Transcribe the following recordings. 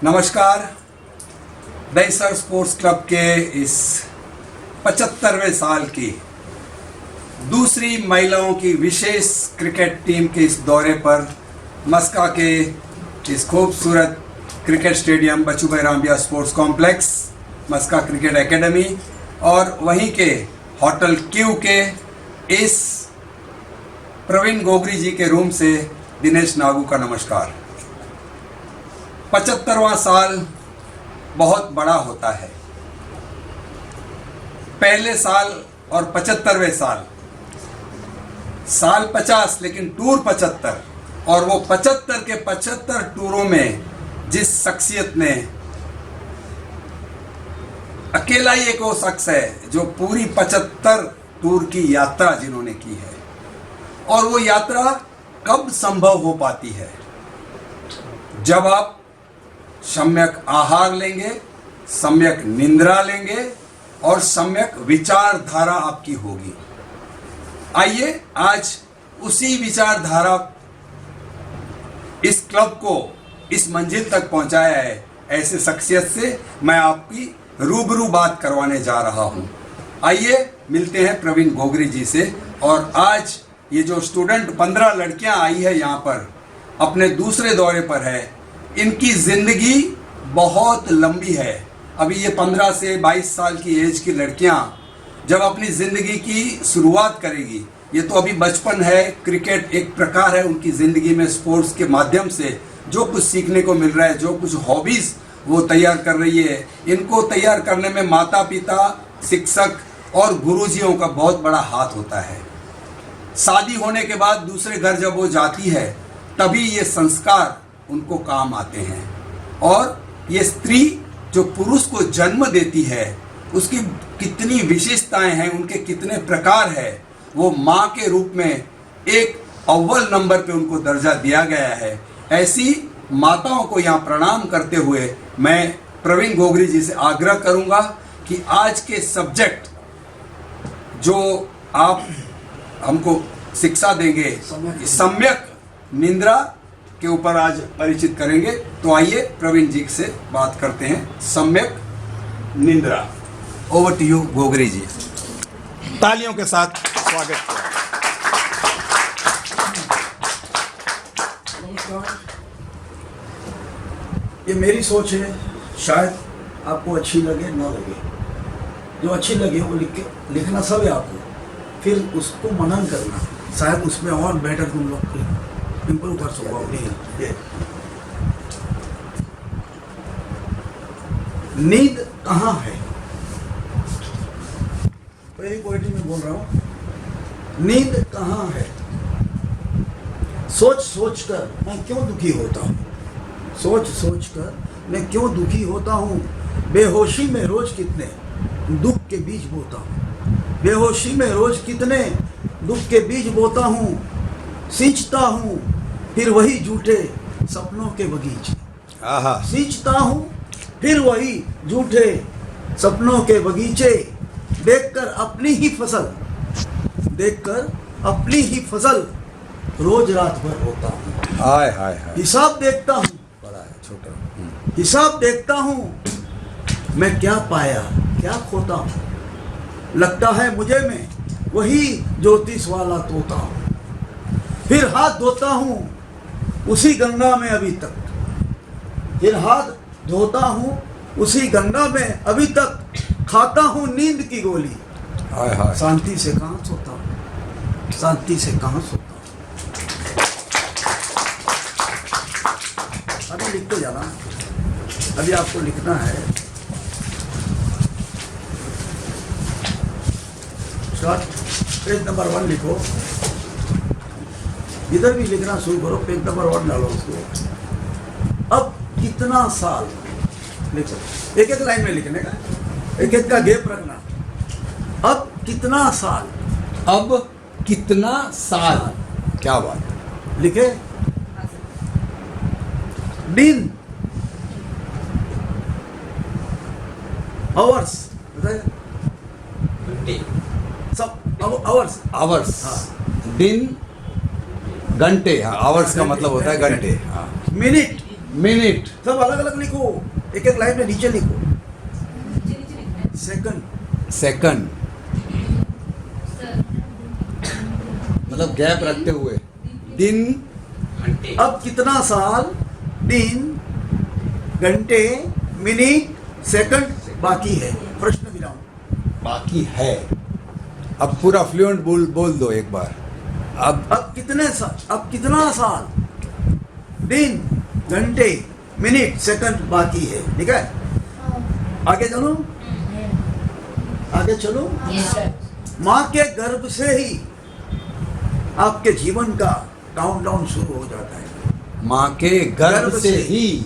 नमस्कार। Dahisar sports club के इस 75वें साल की दूसरी महिलाओं की विशेष क्रिकेट टीम के इस दौरे पर मस्का के इस खूबसूरत क्रिकेट स्टेडियम बच्चू भाई रामबिया स्पोर्ट्स कॉम्प्लेक्स, मस्का क्रिकेट एकेडमी और वहीं के होटल क्यू के इस प्रवीण गोगरी जी के रूम से दिनेश नागू का नमस्कार। 75वां साल बहुत बड़ा होता है। पहले साल और 75वें साल 50 लेकिन टूर 75, और वो 75 के 75 टूरों में जिस शख्सियत ने, अकेला ही एक वो शख्स है जो पूरी 75 टूर की यात्रा जिन्होंने की है। और वो यात्रा कब संभव हो पाती है? जब आप सम्यक आहार लेंगे, सम्यक निंद्रा लेंगे और सम्यक विचारधारा आपकी होगी। आइए आज उसी विचारधारा इस क्लब को इस मंजिल तक पहुंचाया है, ऐसे शख्सियत से मैं आपकी रूबरू बात करवाने जा रहा हूं। आइए मिलते हैं प्रवीण गोगरी जी से। और आज ये जो स्टूडेंट 15 लड़कियां आई है यहाँ पर, अपने दूसरे दौरे पर है। इनकी ज़िंदगी बहुत लंबी है। अभी ये 15 से 22 साल की एज की लड़कियां जब अपनी ज़िंदगी की शुरुआत करेगी, ये तो अभी बचपन है। क्रिकेट एक प्रकार है उनकी ज़िंदगी में, स्पोर्ट्स के माध्यम से जो कुछ सीखने को मिल रहा है, जो कुछ हॉबीज़ वो तैयार कर रही है, इनको तैयार करने में माता पिता, शिक्षक और गुरुजियों का बहुत बड़ा हाथ होता है। शादी होने के बाद दूसरे घर जब वो जाती है, तभी ये संस्कार उनको काम आते हैं। और ये स्त्री जो पुरुष को जन्म देती है, उसकी कितनी विशेषताएं हैं, उनके कितने प्रकार है, वो माँ के रूप में एक अव्वल नंबर पे उनको दर्जा दिया गया है। ऐसी माताओं को यहाँ प्रणाम करते हुए मैं प्रवीण गोगरी जी से आग्रह करूँगा कि आज के सब्जेक्ट जो आप हमको शिक्षा देंगे, सम्यक निंद्रा के ऊपर आज परिचित करेंगे। तो आइए प्रवीण जी से बात करते हैं। सम्यक निंद्रा। ओवर टू यू गोगरी जी। तालियों के साथ स्वागत किया। नमस्कार। ये मेरी सोच है, शायद आपको अच्छी लगे ना लगे। जो अच्छी लगे वो लिखना सब है आपको, फिर उसको मनन करना, शायद उसमें और बेटर तुम लोग इम्प्रूव कर सको अपनी। नींद कहाँ है? पहली पोइट्री में बोल रहा हूँ, नींद कहाँ है? सोच सोच कर मैं क्यों दुखी होता हूँ, सोच सोच कर मैं क्यों दुखी होता हूँ। बेहोशी में रोज कितने दुख के बीज बोता हूँ, बेहोशी में रोज कितने दुख के बीज बोता हूँ। सींचता हूँ फिर वही झूठे सपनों के बगीचे, सींचता हूँ फिर वही झूठे सपनों के बगीचे। देखकर अपनी ही फसल, देखकर अपनी ही फसल रोज रात भर होता हूँ। हाय हाय हाय। हिसाब देखता हूँ, बड़ा है छोटा, हिसाब देखता हूँ मैं क्या पाया क्या खोता हूँ। लगता है मुझे मैं वही ज्योतिष वाला तोता हूँ। फिर हाथ धोता हूँ उसी गंगा में अभी तक, फिर हाथ धोता हूँ उसी गंगा में अभी तक। खाता हूँ नींद की गोली, हाय हाय। शांति से कहाँ सोता हूँ, शांति से कहाँ सोता हूँ। अभी लिखते जाना, अभी आपको लिखना है। पेज नंबर 1 लिखो, इधर भी लिखना शुरू करो, पेज नंबर 1 डालो उसको। अब कितना साल लिखो, एक एक लाइन में लिखने का, एक एक का गैप रखना। अब कितना साल, अब कितना साल, क्या बात। लिखे। दिन, आवर्स, सब आवर्स, आवर्स, दिन, घंटे। हाँ, आवर्स का मतलब होता है घंटे। हाँ, मिनट, मिनट, सब अलग अलग लिखो, एक एक लाइन में नीचे लिखो। सेकंड, सेकंड, मतलब गैप रखते हुए। दिन, अब कितना साल, दिन, घंटे, मिनट, सेकंड बाकी है, प्रश्न विराम। बाकी है। अब पूरा फ्लुएंट बोल दो एक बार। अब कितना साल, दिन, घंटे, मिनट, सेकंड बाकी है। ठीक है, आगे चलो, आगे चलो। माँ के गर्भ से ही आपके जीवन का काउंटडाउन शुरू हो जाता है। माँ के गर्भ से ही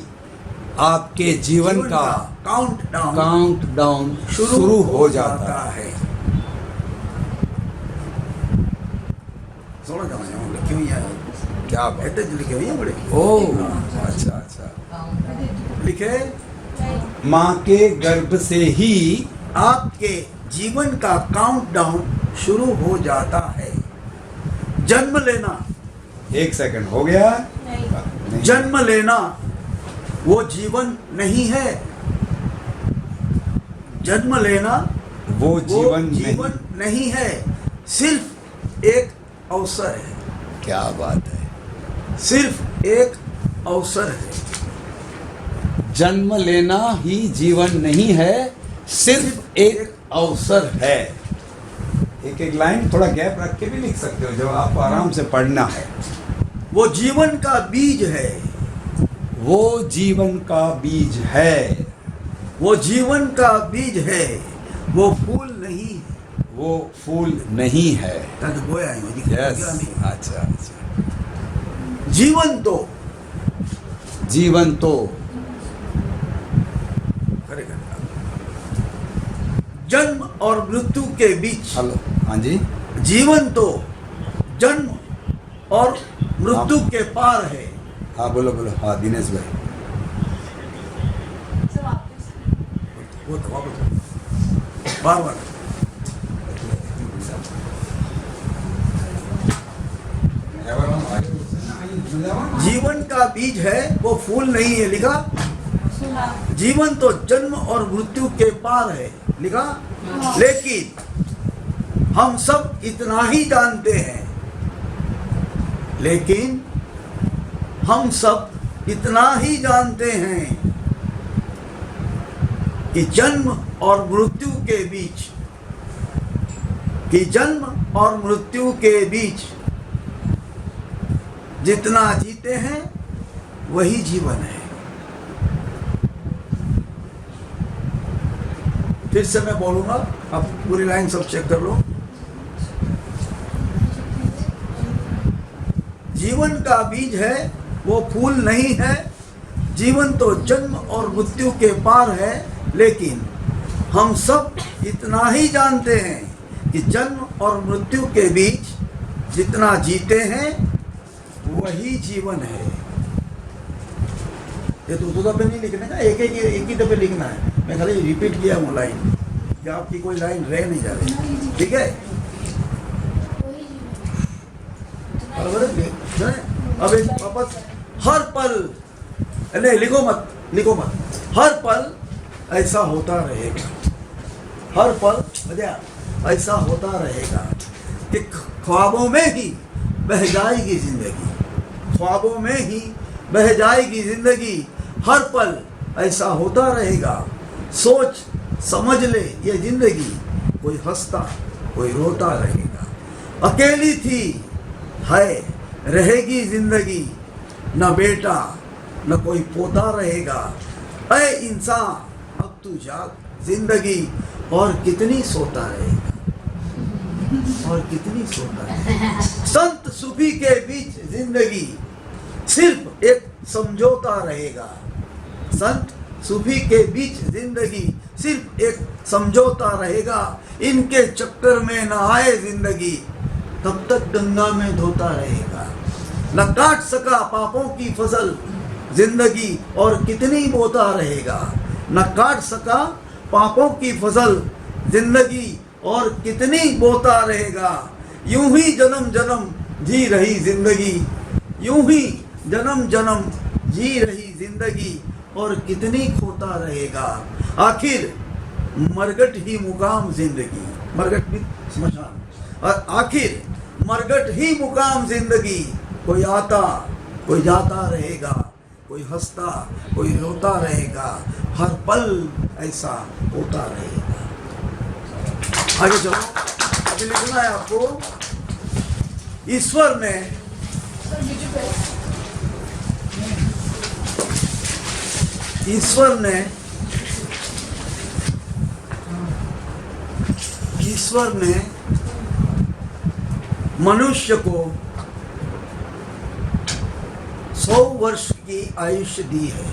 आपके जीवन का काउंटडाउन शुरू हो जाता है। सोना जाना लिखी हुई है, क्या बात, ऐसे लिखे हुई है बड़े। ओह अच्छा अच्छा। लिखे, माँ के गर्भ से ही आपके जीवन का काउंटडाउन शुरू हो जाता है। जन्म लेना, एक सेकंड हो गया। नहीं। जन्म लेना वो जीवन नहीं है। जन्म लेना वो जीवन नहीं है, सिर्फ एक अवसर है। क्या बात है, सिर्फ एक अवसर है। जन्म लेना ही जीवन नहीं है, सिर्फ एक अवसर है। एक एक लाइन थोड़ा गैप रख के भी लिख सकते हो, जब आपको आराम से पढ़ना है। वो जीवन का बीज है। वो जीवन का बीज है। वो जीवन का बीज है, वो फूल नहीं है। वो फूल नहीं है। ताकि बोया है, यस, अच्छा अच्छा। जीवन तो जीवन तो जन्म और मृत्यु के बीच। हेलो, हाँ जी। जीवन तो जन्म और मृत्यु के पार है। हाँ बोलो बोलो, हाँ दिनेश भाई। वो तो वापस बार बार। जीवन का बीज है, वो फूल नहीं है। लिखा, जीवन तो जन्म और मृत्यु के पार है। लिखा, लेकिन हम सब इतना ही जानते हैं, लेकिन हम सब इतना ही जानते हैं कि जन्म और मृत्यु के बीच, कि जन्म और मृत्यु के बीच जितना जीते हैं वही जीवन है। फिर से मैं बोलूंगा, आप पूरी लाइन सब चेक कर लो। जीवन का बीज है, वो फूल नहीं है। जीवन तो जन्म और मृत्यु के पार है, लेकिन हम सब इतना ही जानते हैं कि जन्म और मृत्यु के बीच जितना जीते हैं वही जीवन है। ये तो दो दफे नहीं लिखने का, एक ही दफे लिखना है। मैं खाली रिपीट किया हूँ लाइन, कि आपकी कोई लाइन रह नहीं जा रही। ठीक है, अब एक वापस, हर पल, नहीं लिखो मत, हर पल ऐसा होता रहेगा। हर पल ऐसा होता रहेगा कि ख्वाबों में ही बह जाएगी जिंदगी। ख्वाबों में ही बह जाएगी जिंदगी। हर पल ऐसा होता रहेगा। सोच समझ ले ये जिंदगी, कोई हंसता कोई रोता रहेगा। अकेली थी है रहेगी जिंदगी, न बेटा न कोई पोता रहेगा। ऐ इंसान अब तू जाग, जिंदगी और कितनी सोता रहेगा, और कितनी सोता है। संत सूफी के बीच जिंदगी सिर्फ एक समझौता रहेगा। संत सूफी के बीच जिंदगी सिर्फ एक समझौता रहेगा। इनके चक्कर में न आए जिंदगी, तब तक गंगा में धोता रहेगा। न काट सका पापों की फसल, जिंदगी और कितनी बोता रहेगा। न काट सका पापों की फसल, जिंदगी और कितनी बोता रहेगा। यूं ही जन्म जन्म जी रही जिंदगी, यूं ही जन्म जन्म जी रही जिंदगी। जिंदगी और कितनी खोता रहेगा, आखिर मरगट ही मुकाम जिंदगी, मरगट भी स्मशान, और आखिर मरगट ही मुकाम जिंदगी, कोई आता कोई जाता रहेगा, कोई हंसता कोई रोता रहेगा, हर पल ऐसा होता रहेगा। आगे चलो, अभी लिखना है आपको, ईश्वर ने मनुष्य को 100 वर्ष की आयुष्य दी है।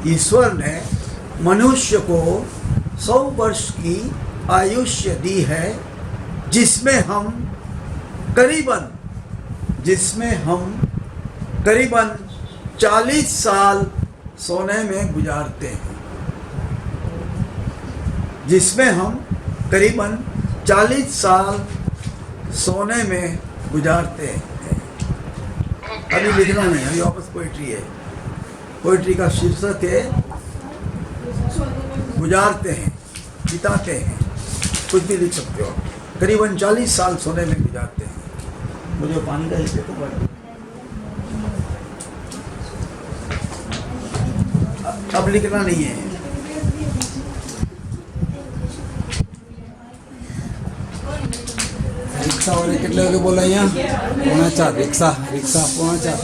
ईश्वर ने मनुष्य को 100 वर्ष की आयुष्य दी है, जिसमें हम करीबन 40 साल सोने में गुजारते हैं, जिसमें हम करीबन 40 साल सोने में गुजारते हैं। अभी लिखना नहीं, अभी वापस पोइट्री है। पोइट्री का शीर्षक है गुजारते हैं, बिताते हैं, कुछ भी लिख सकते हो। करीबन 40 साल सोने में गुजारते हैं। मुझे पानी का हिस्से तो बढ़, अब लिखना नहीं है। रिक्शा वाले कितने के बोला यहाँ 4.5 रिक्शा रिक्शा 4.5।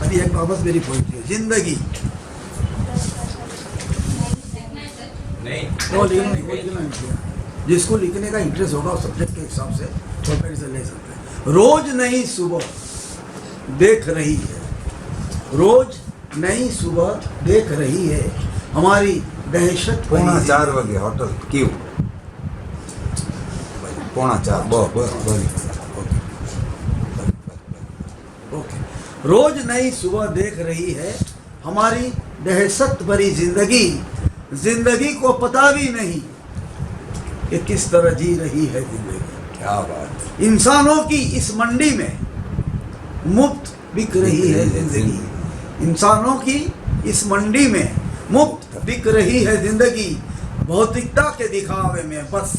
अभी एक वापस मेरी पोइट्री है, जिंदगी नहीं, जिसको लिखने का इंटरेस्ट होगा उस सब्जेक्ट के हिसाब से पोइट्री से ले सकते हैं। रोज नई सुबह देख रही है, रोज नई सुबह देख रही है, हमारी दहशत 4:15 वागे होटल क्यों 4:15 ओके। रोज नई सुबह देख रही है, हमारी दहशत भरी जिंदगी को पता भी नहीं कि किस तरह जी रही है जिंदगी। क्या बात। इंसानों की इस मंडी में मुफ्त बिक रही है जिंदगी, इंसानों की इस मंडी में मुफ्त बिक रही है जिंदगी, भौतिकता के दिखावे में बस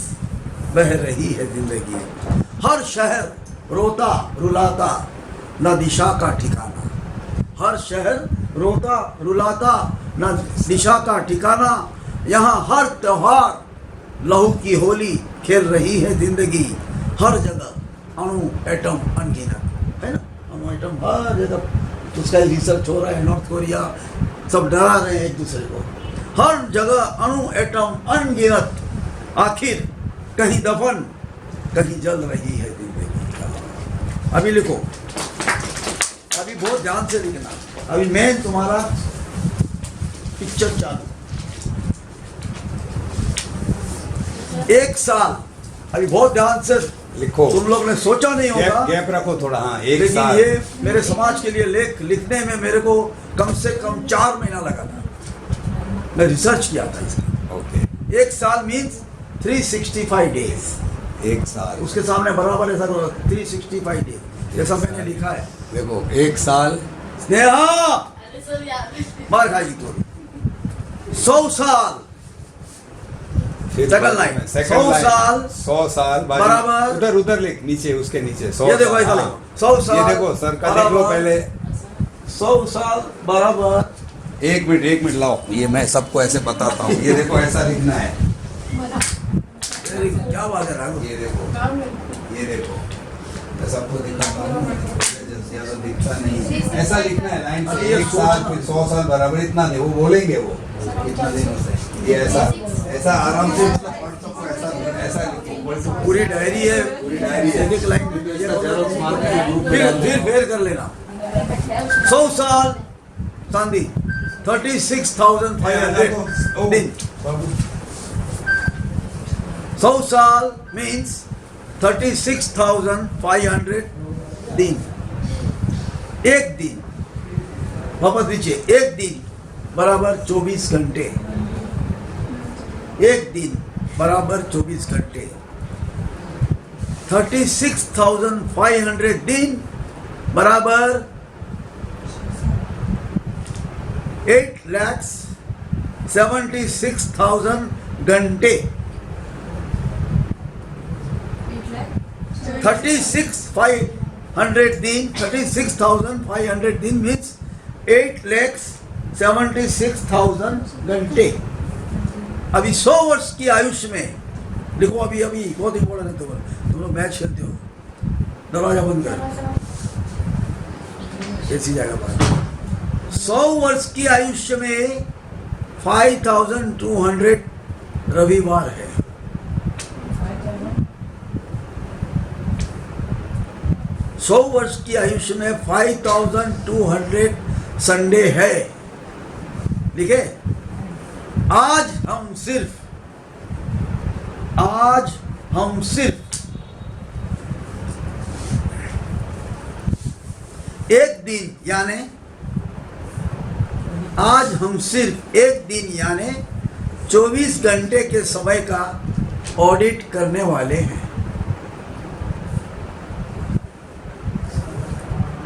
बह रही है जिंदगी। हर शहर रोता रुलाता न दिशा का ठिकाना, हर शहर रोता रुलाता न दिशा का ठिकाना, यहाँ हर त्योहार लहू की होली खेल रही है जिंदगी। हर जगह अणु एटम अनगिनत है ना, अणु एटम हर जगह उसका रिसर्च हो रहा है। नॉर्थ कोरिया सब डरा रहे हैं एक दूसरे को, हर जगह अणु एटम अनगिनत, आखिर कहीं दफन कहीं जल रही है जिंदगी। अभी लिखो, अभी बहुत ध्यान से लिखना। अभी मेन तुम्हारा पिक्चर चालू। 1 साल, अभी बहुत ध्यान से लिखो। तुम लोग ने सोचा नहीं होगा, गैप रखो थोड़ा। हाँ, 1 लेकिन साल। ये मेरे समाज के लिए लेख लिखने में मेरे को कम से कम 4 महीना लगा था। मैं रिसर्च किया था इसका। ओके। 1 साल मीन्स 365 डेज। 1 साल उसके सामने बराबर ऐसा 365 डेज जैसा मैंने लिखा है। देखो 1 साल। स्नेहा मार खाएगी थोड़ी। 100 साल सेकंड लाइन, 100 साल बराबर। उधर लिख, नीचे उसके नीचे 100 ये देखो ऐसा साल। लिखो, 100 साल। ये देखो सर का देख लो पहले। 100 साल बराबर। 1 मिनट लाओ, ये मैं सबको ऐसे बताता हूँ। ये देखो ऐसा लिखना है। क्या बात है राघव? ये देखो मैं सबको दिखाता हूँ, ज्यादा दिखता नहीं। ऐसा लिखना है लाइन से। 1 साल फिर 100 साल बराबर इतना नहीं, वो बोलेंगे वो कितना दिनों से। ये ऐसा आराम से ऐसा लिखो। पूरी डायरी है, पूरी डायरी है। एक लाइन फिर कर लेना। 100 साल चांदी 36,500 दिन। 100 साल मीन्स 36,500 दिन। एक दिन, वापस नीचे, एक दिन बराबर 24 घंटे। एक दिन बराबर 24 घंटे। 36,500 दिन बराबर 8,76,000 घंटे। 36,500 दिन मीन्स 8,76,000 घंटे। अभी 100 वर्ष की आयुष्य में देखो, अभी बहुत इंपॉर्टेंट है। तुम लोग मैच खेलते हो, दरवाजा बंद कर, ऐसी जगह पर 100 वर्ष की आयुष्य में 5,200 रविवार है। 100 वर्ष की आयुष्य में 5,200 संडे है। ठीक है, आज हम सिर्फ एक दिन यानी आज हम सिर्फ एक दिन यानी 24 घंटे के समय का ऑडिट करने वाले हैं।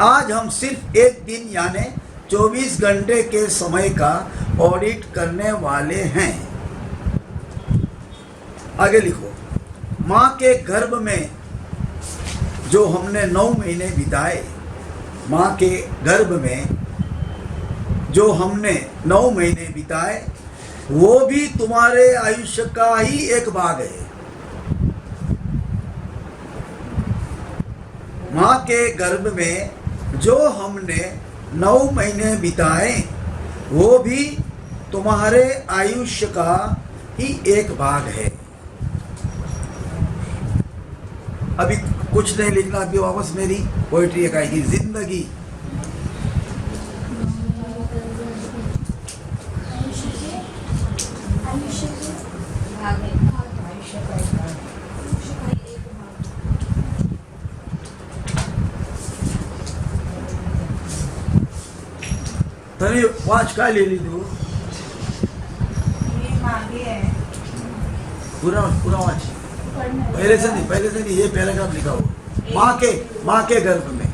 आज हम सिर्फ एक दिन यानी 24 घंटे के समय का ऑडिट करने वाले हैं। आगे लिखो, माँ के गर्भ में जो हमने 9 महीने बिताए, माँ के गर्भ में जो हमने 9 महीने बिताए, वो भी तुम्हारे आयुष्य का ही एक भाग है। माँ के गर्भ में जो हमने 9 महीने बिताए, वो भी तुम्हारे आयुष्य का ही एक भाग है। अभी कुछ नहीं लिखना, अभी वापस मेरी पोइट्री एक आएगी, जिंदगी। तरी वाच काय लिहिली तू? पूरा वाच, पहले से नहीं, ये पैराग्राफ लिखा हो। माँ के गर्भ में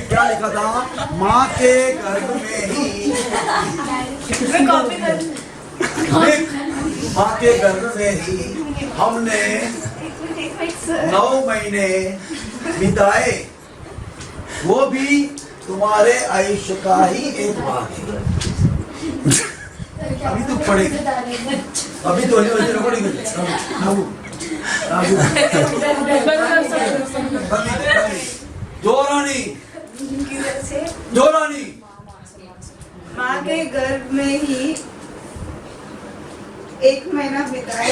क्या लिखा था? माँ के गर्भ में ही माँ के गर्भ में ही हमने 9 महीने बिताए, वो भी तुम्हारे आयुष्य का ही एक भाग है। अभी तो पढ़ेगी, अभी तो रिकॉर्डिंग जोरानी माँ के गर्भ में ही 1 महीना बिताए।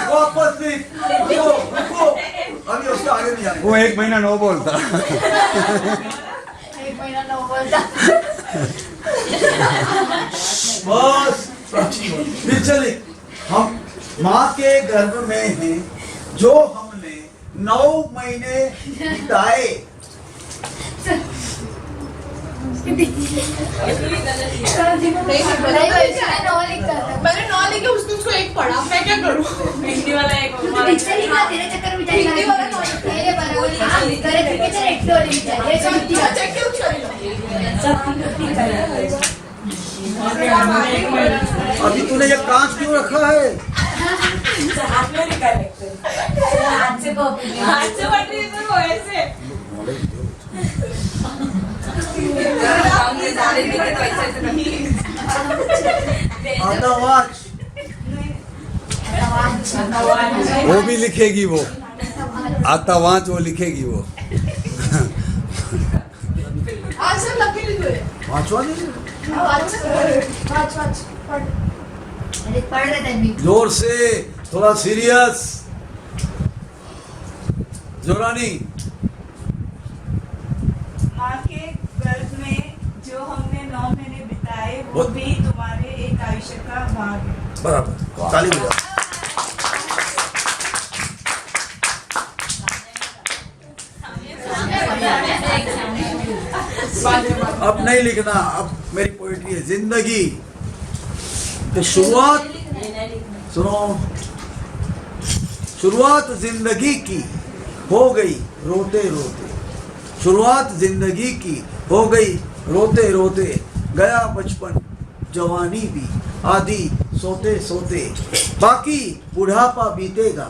वापस लिख। रुको, अभी उसका आगे नहीं जाएगा। वो 1 महीना नो बोलता। 1 महीना नो बोलता। बस फिर चले, हम माँ के गर्भ में हैं, जो हमने 9 महीने बिताए। मैंने 9 लिखे, उसने उसको 1 पढ़ा, मैं क्या करूँ? हिंदी वाला 1 तेरे चक्कर में हिंदी वाला 9 तेरे बराबर करे क्रिकेटर एक तो नहीं चाहिए चेक क्यों अभी तूने ये कांच क्यों रखा है? हाथ से पढ़ रही है वो ऐसे। आता वाच, वो भी लिखेगी, वो आता वाच वो लिखेगी वो। आज सब लगे लिखे। वाचवा नहीं अरे पढ़ रहे थे अभी। जोर से, थोड़ा सीरियस। जोरानी। माँ के गर्भ में जो हमने 9 महीने बिताए वो बहुत- भी तुम्हारे एक आयुष्य का भाग है। बराबर, ताली बजाओ। अब नहीं लिखना, अब मेरी पोइट्री है जिंदगी की शुरुआत। सुनो, शुरुआत जिंदगी की हो गई रोते रोते, शुरुआत जिंदगी की हो गई रोते रोते, गया बचपन जवानी भी आदि सोते सोते, बाकी बुढ़ापा बीतेगा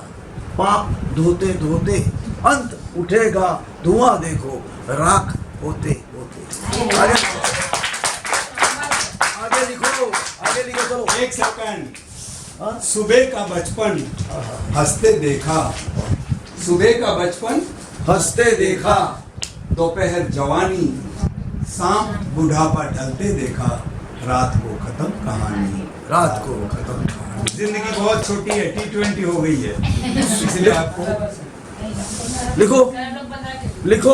पाप धोते धोते, अंत उठेगा धुआं देखो राख होते होते। आगे आगे लिखो, आगे लिखो, चलो। एक सेकंड। हाँ? सुबह का बचपन हंसते देखा, सुबह का बचपन हंसते देखा, दोपहर जवानी, शाम बुढ़ापा ढलते देखा, रात को खत्म कहानी। रात को खत्म कहानी। जिंदगी बहुत छोटी है, T20 हो गई है, इसलिए आपको लिखो लिखो,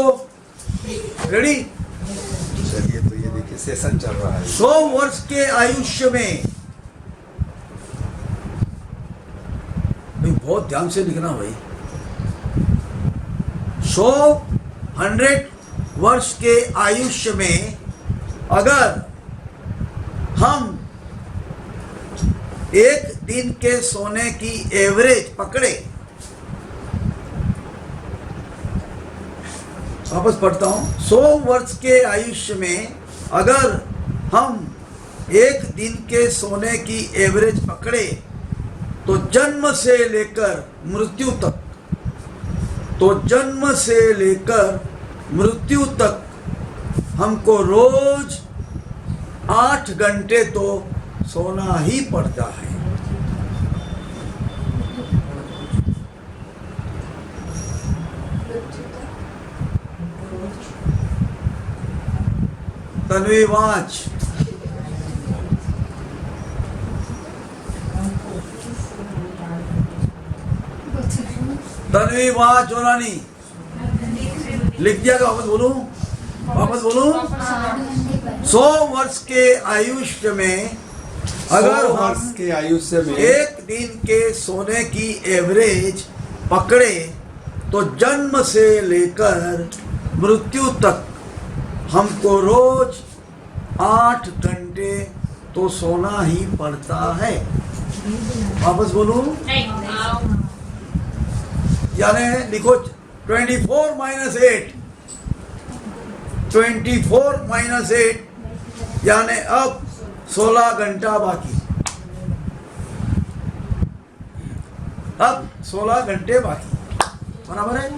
रेडी। चलिए, तो ये देखिए सेशन चल रहा है। 100 वर्ष के आयुष्य में, भाई बहुत ध्यान से लिखना भाई। 100 वर्ष के आयुष्य में अगर हम एक दिन के सोने की एवरेज पकड़े, वापस पढ़ता हूं। 100 वर्ष के आयुष्य में अगर हम एक दिन के सोने की एवरेज पकड़े तो जन्म से लेकर मृत्यु तक, तो जन्म से लेकर मृत्यु तक हमको रोज 8 घंटे तो सोना ही पड़ता है। तन्वी वाच। तन्वी वाच जोरानी। लिख दिया, वापस बोलूं, वापस बोलूं। 100 वर्ष के आयुष्य में अगर 100 हम वर्ष के आयुष्य में एक दिन के सोने की एवरेज पकड़े तो जन्म से लेकर मृत्यु तक हमको रोज 8 घंटे तो सोना ही पड़ता है। वापस बोलूं, यानी लिखो 24 माइनस 8, 24 माइनस 8, यानी अब 16 घंटा बाकी, अब 16 घंटे बाकी, बराबर है।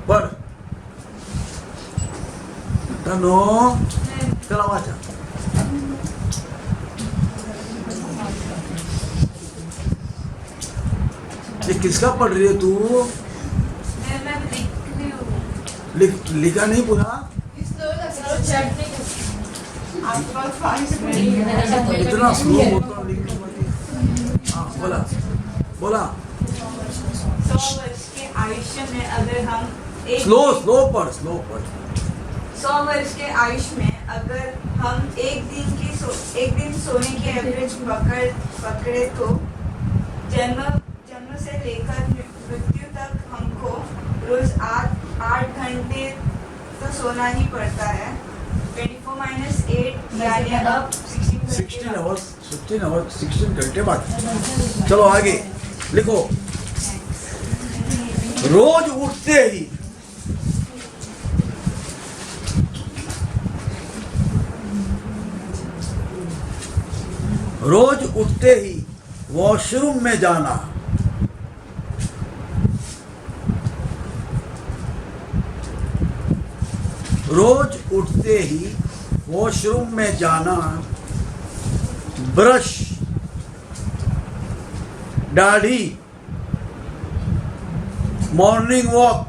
पर तनो चला वाचा। ये किसका पढ़ रही है तू? मैं लिख रही हूँ। लिखा नहीं पूरा? आपका 5 मिनट। इतना स्लो होता लिखने वाली। हाँ बोला बोला। 100 वर्ष के आयुष्य में अगर हम स्लो पढ़ 100 वर्ष के आयुष्य में अगर हम एक दिन सोने की एवरेज पकड़े तो जन्म से लेकर मृत्यु तक हमको रोज 8 घंटे तो सोना ही पड़ता है। 24 माइनस 8 यानी अब 16 आवर्स 16 घंटे बाद। चलो आगे लिखो। रोज उठते ही वॉशरूम में जाना, रोज उठते ही वॉशरूम में जाना, ब्रश, दाढ़ी, मॉर्निंग वॉक,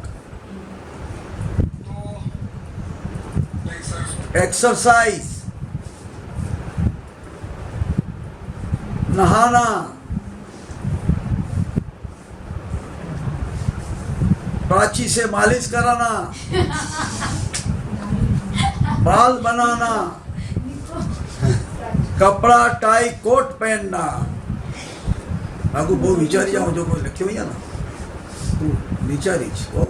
एक्सरसाइज, नहाना, प्राची से मालिश कराना, बाल बनाना, कपड़ा टाई कोट पहनना। आगू बहु विचारी जाओ जो कोई लख्यो ही ना तू विचारी ओ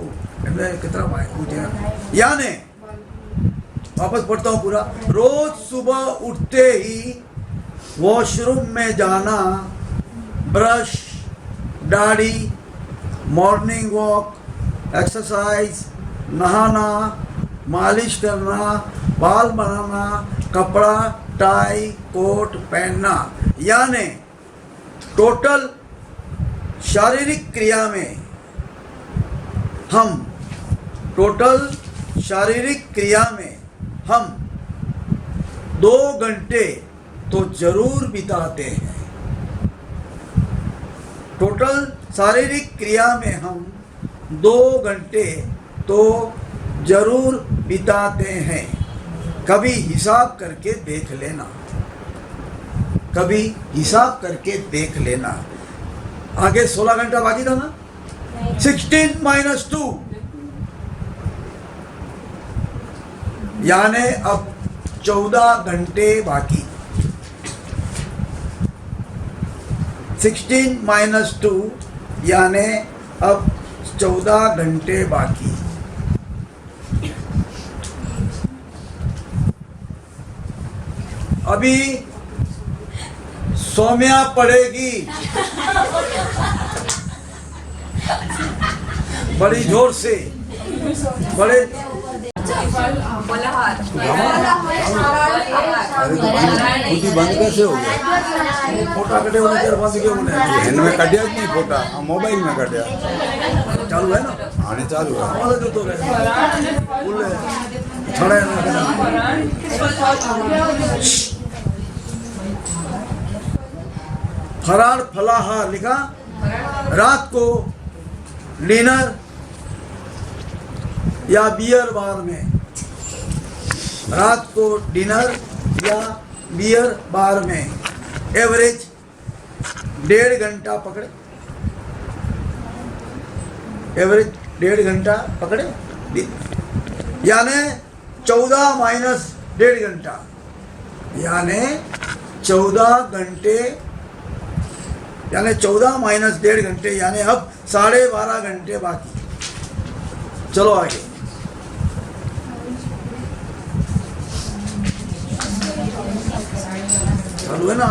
एमने कितना पाए पूछे यानी वापस पढ़ता हूँ पूरा। रोज सुबह उठते ही वॉशरूम में जाना, ब्रश, दाढ़ी, मॉर्निंग वॉक, एक्सरसाइज, नहाना, मालिश करना, बाल बनाना, कपड़ा टाई कोट पहनना। यानी टोटल शारीरिक क्रिया में हम 2 घंटे तो जरूर बिताते हैं। टोटल शारीरिक क्रिया में हम 2 घंटे तो जरूर बिताते हैं। कभी हिसाब करके देख लेना, कभी हिसाब करके देख लेना। आगे 16 घंटा बाकी था ना, 16 - 2 यानी अब 14 घंटे बाकी। 16 - 2 यानी अब 14 घंटे बाकी। अभी सौम्या पढ़ेगी बड़ी जोर से, बड़े बंद कैसे हो गया? फोटा कटे होने देर बंद क्यों होने? इनमें कटिया नहीं फोटा, मोबाइल में कटिया। चालू है ना? आने चालू है। और जो तो बोले छड़े ना फरार फलाहार लिखा। रात को डिनर या बियर बार में, रात को डिनर या बियर बार में एवरेज 1.5 घंटा पकड़े, एवरेज 1.5 घंटा पकड़े, यानी 14 - 1.5 घंटा, यानी 14 घंटे, यानी 14 - 1.5 घंटे, यानी अब 12.5 घंटे बाकी। चलो आगे। चालू है ना?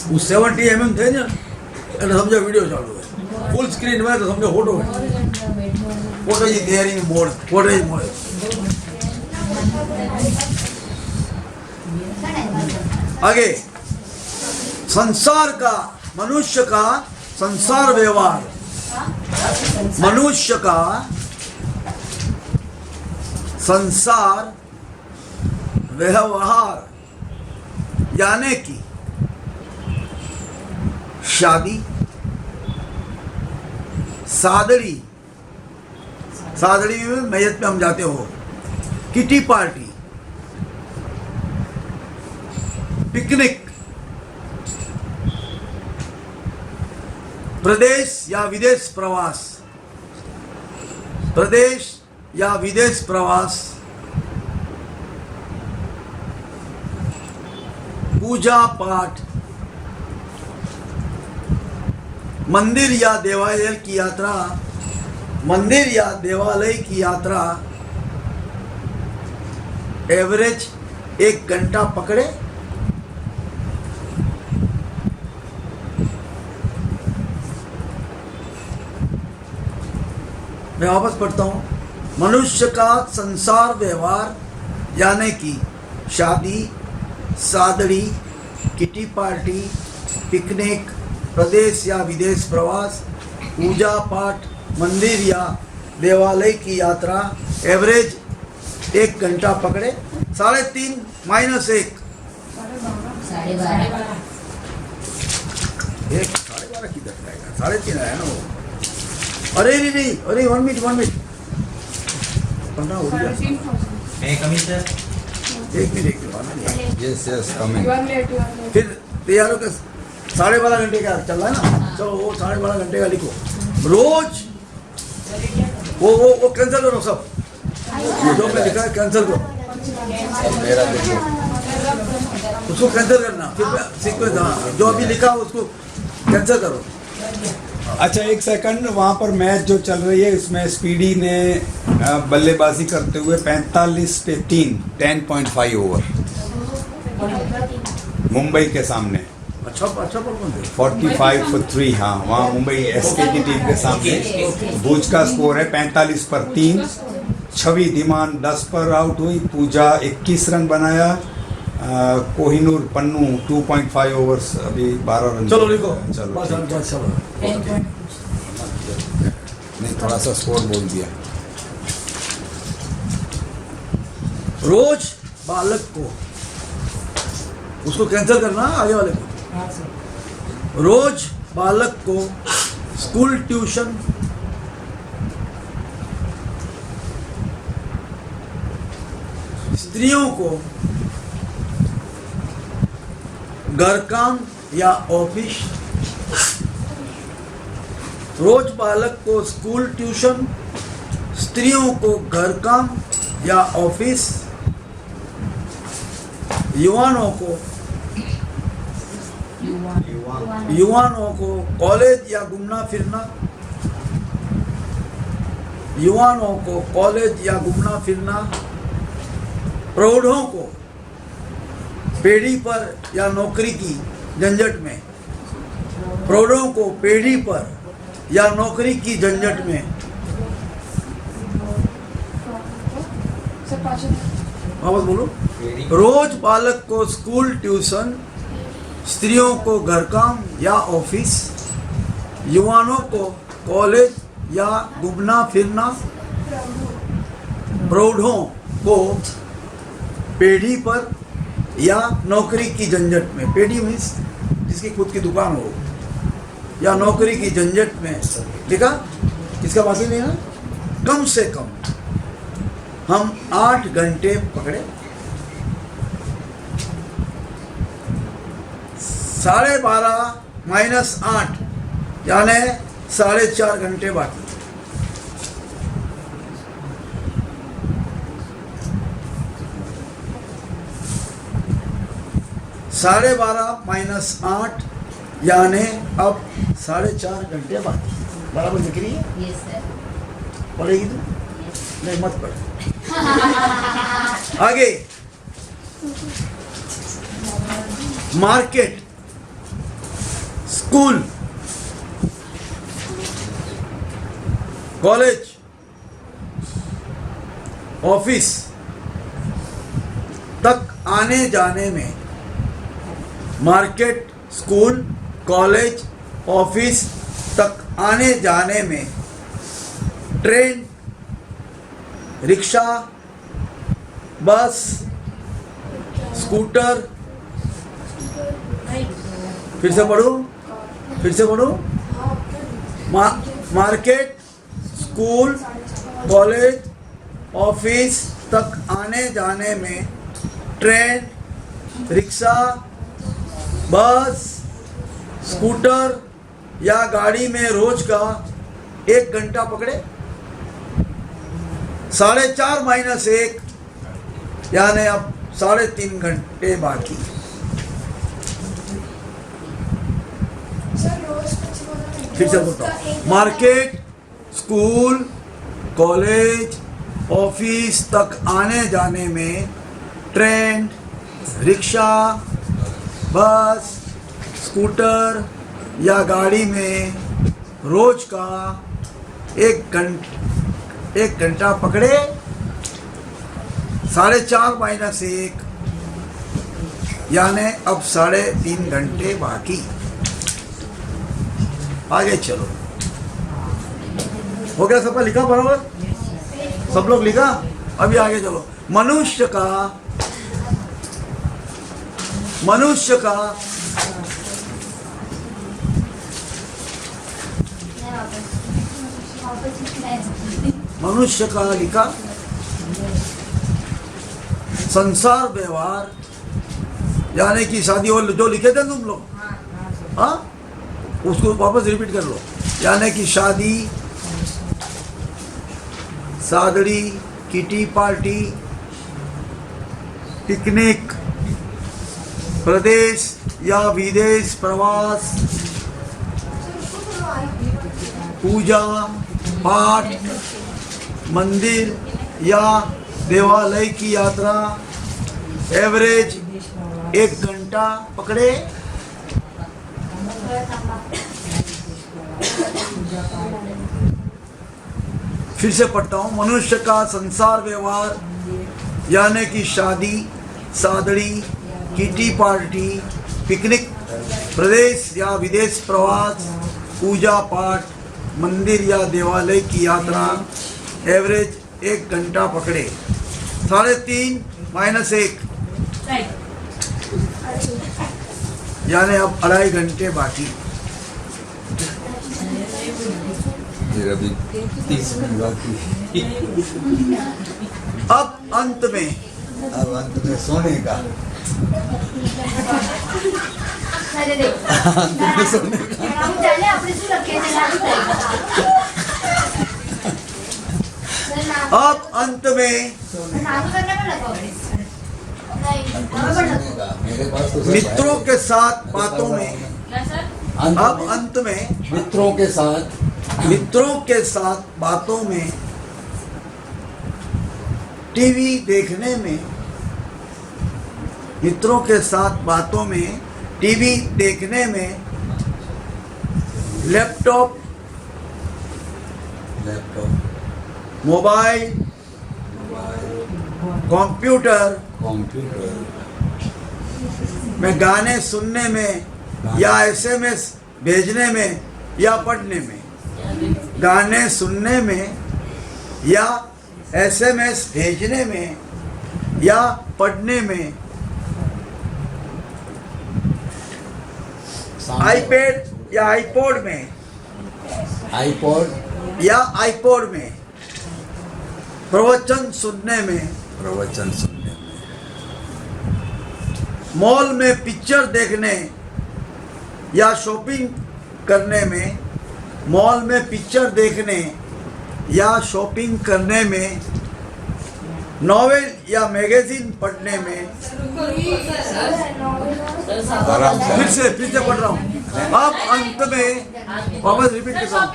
वो 70 mm थे ना, समझो वीडियो चालू है। फुल स्क्रीन में तो समझो फोटो है, फोटो जी तैयारी मोड, फोटो जी मोड। आगे संसार का, मनुष्य का संसार व्यवहार, मनुष्य का संसार व्यवहार यानी कि शादी, सादड़ी, सादड़ी में मैयत में हम जाते हो, किटी पार्टी, पिकनिक, प्रदेश या विदेश प्रवास, प्रदेश या विदेश प्रवास, पूजा पाठ, मंदिर या देवालय की यात्रा, मंदिर या देवालय की यात्रा एवरेज 1 घंटा पकड़े। मैं वापस पढ़ता हूँ। मनुष्य का संसार व्यवहार यानी कि शादी, सादड़ी, किटी पार्टी, पिकनिक, प्रदेश या विदेश प्रवास, पूजा पाठ, मंदिर या देवालय की यात्रा एवरेज 1 घंटा पकड़े। 3.5 - 1 1 12.5 किधर जाएगा? 3.5 है ना वो। अरे नहीं, अरे 1 मिनट 15 हो गया। 13,000. एक मिनट आना नहीं। Yes yes coming. You are late, you are late. फिर तैयार होकर 12.5 घंटे का चल रहा है ना, चलो वो 12.5 घंटे का लिखो। रोज वो कैंसिल करो सब, जो मैं लिखा है कैंसिल करो, मेरा देखो उसको कैंसिल करना। फिर सीक्वेंस, हाँ जो अभी लिखा उसको कैंसिल करो। अच्छा एक सेकंड, वहाँ पर मैच जो चल रही है इसमें स्पीडी ने बल्लेबाजी करते हुए 45 पे 3 10.5 ओवर मुंबई के सामने अच्छा परफॉर्मेंस है। 45 for 3। हाँ वहाँ मुंबई एसके की टीम के सामने भुज का स्कोर है 45 पर 3। छवि धीमान 10 पर आउट हुई, पूजा 21 रन बनाया, कोहिनूर पन्नू 2.5 ओवर्स अभी 12 रन। चलो लिखो, चलो बस ठीक। बस चलो। नहीं थोड़ा सा स्कोर बोल दिया। रोज बालक को, उसको कैंसिल करना आगे वाले को। रोज बालक को स्कूल ट्यूशन स्त्रियों को घर काम या ऑफिस, रोज बालक को स्कूल ट्यूशन, स्त्रियों को घर काम या ऑफिस, युवाओं को कॉलेज या घूमना फिरना, युवाओं को कॉलेज या घूमना फिरना, प्रौढ़ों को पेढ़ी पर या नौकरी की झंझट में, प्रौढ़ों को पेढ़ी पर या नौकरी की झंझट में, Sir, pass it. वापस बोलो। रोज बालक को स्कूल ट्यूशन, स्त्रियों को घर काम या ऑफिस, युवाओं को कॉलेज या घूमना फिरना, प्रौढ़ों को पेढ़ी पर या नौकरी की झंझट में, पेढ़ी मीन्स जिसकी खुद की दुकान हो, या नौकरी की झंझट में। लिखा इसका बाकी नहीं है। कम से कम हम 8 घंटे पकड़े, 12.5 माइनस 8 यानी 4.5 घंटे बाकी। साढ़े 12 माइनस 8 यानी अब 4.5 घंटे बाकी। बराबर लिख रही है? Yes sir. पढ़ेगी तू? नहीं मत पढ़। आगे मार्केट, स्कूल, कॉलेज, ऑफिस तक आने जाने में, मार्केट, स्कूल, कॉलेज, ऑफिस तक आने जाने में, ट्रेन, रिक्शा, बस, स्कूटर, फिर से पढ़ो, मार्केट, स्कूल, कॉलेज, ऑफिस तक आने जाने में, ट्रेन, रिक्शा, बस, स्कूटर या गाड़ी में रोज का 1 घंटा पकड़े। 4.5 माइनस 1 यानी अब 3.5 घंटे बाकी। फिर से बोलता हूँ, मार्केट, स्कूल, कॉलेज, ऑफिस तक आने जाने में, ट्रेन, रिक्शा, बस, स्कूटर या गाड़ी में रोज का 1 घंटा पकड़े। 4.5 माइनस 1 यानी अब 3.5 घंटे बाकी। आगे चलो, हो गया सबका लिखा बराबर? सब लोग लिखा? अभी आगे चलो। मनुष्य का लिखा, संसार व्यवहार यानी कि शादी, और जो लिखे थे तुम लोग, हाँ, उसको वापस रिपीट कर लो। यानी कि शादी, सादड़ी, किटी पार्टी, पिकनिक, प्रदेश या विदेश प्रवास, पूजा पाठ, मंदिर या देवालय की यात्रा, एवरेज 1 घंटा पकड़े। फिर से पढ़ता हूँ। मनुष्य का संसार व्यवहार यानी कि शादी, सादड़ी, किटी पार्टी, पिकनिक, प्रदेश या विदेश प्रवास, पूजा पाठ, मंदिर या देवालय की यात्रा, एवरेज 1 घंटा पकड़े। 3.5 - 1 यानी अब 2.5 घंटे बाकी। अभी 30 मिनट बाकी। अब अंत में सोने का। अरे देख हम चले अपने से रखे थे अब अंत में नाम करने में लगा मेरे पास तो मित्रों के साथ बातों में, अब अंत में मित्रों के साथ बातों में, टीवी देखने में, मित्रों के साथ बातों में, टीवी देखने में, लैपटॉप, मोबाइल, कंप्यूटर में, गाने सुनने में या एसएमएस भेजने में या पढ़ने में, गाने सुनने में या एसएमएस भेजने में या पढ़ने में, आईपैड या आईपॉड में, या आईपॉड में, प्रवचन सुनने में, मॉल में पिक्चर देखने या शॉपिंग करने में, मॉल में पिक्चर देखने या शॉपिंग करने में, नॉवेल या मैगजीन पढ़ने में। फिर से पढ़ रहा हूँ। अब अंत में वापस रिपीट कर रहा हूँ।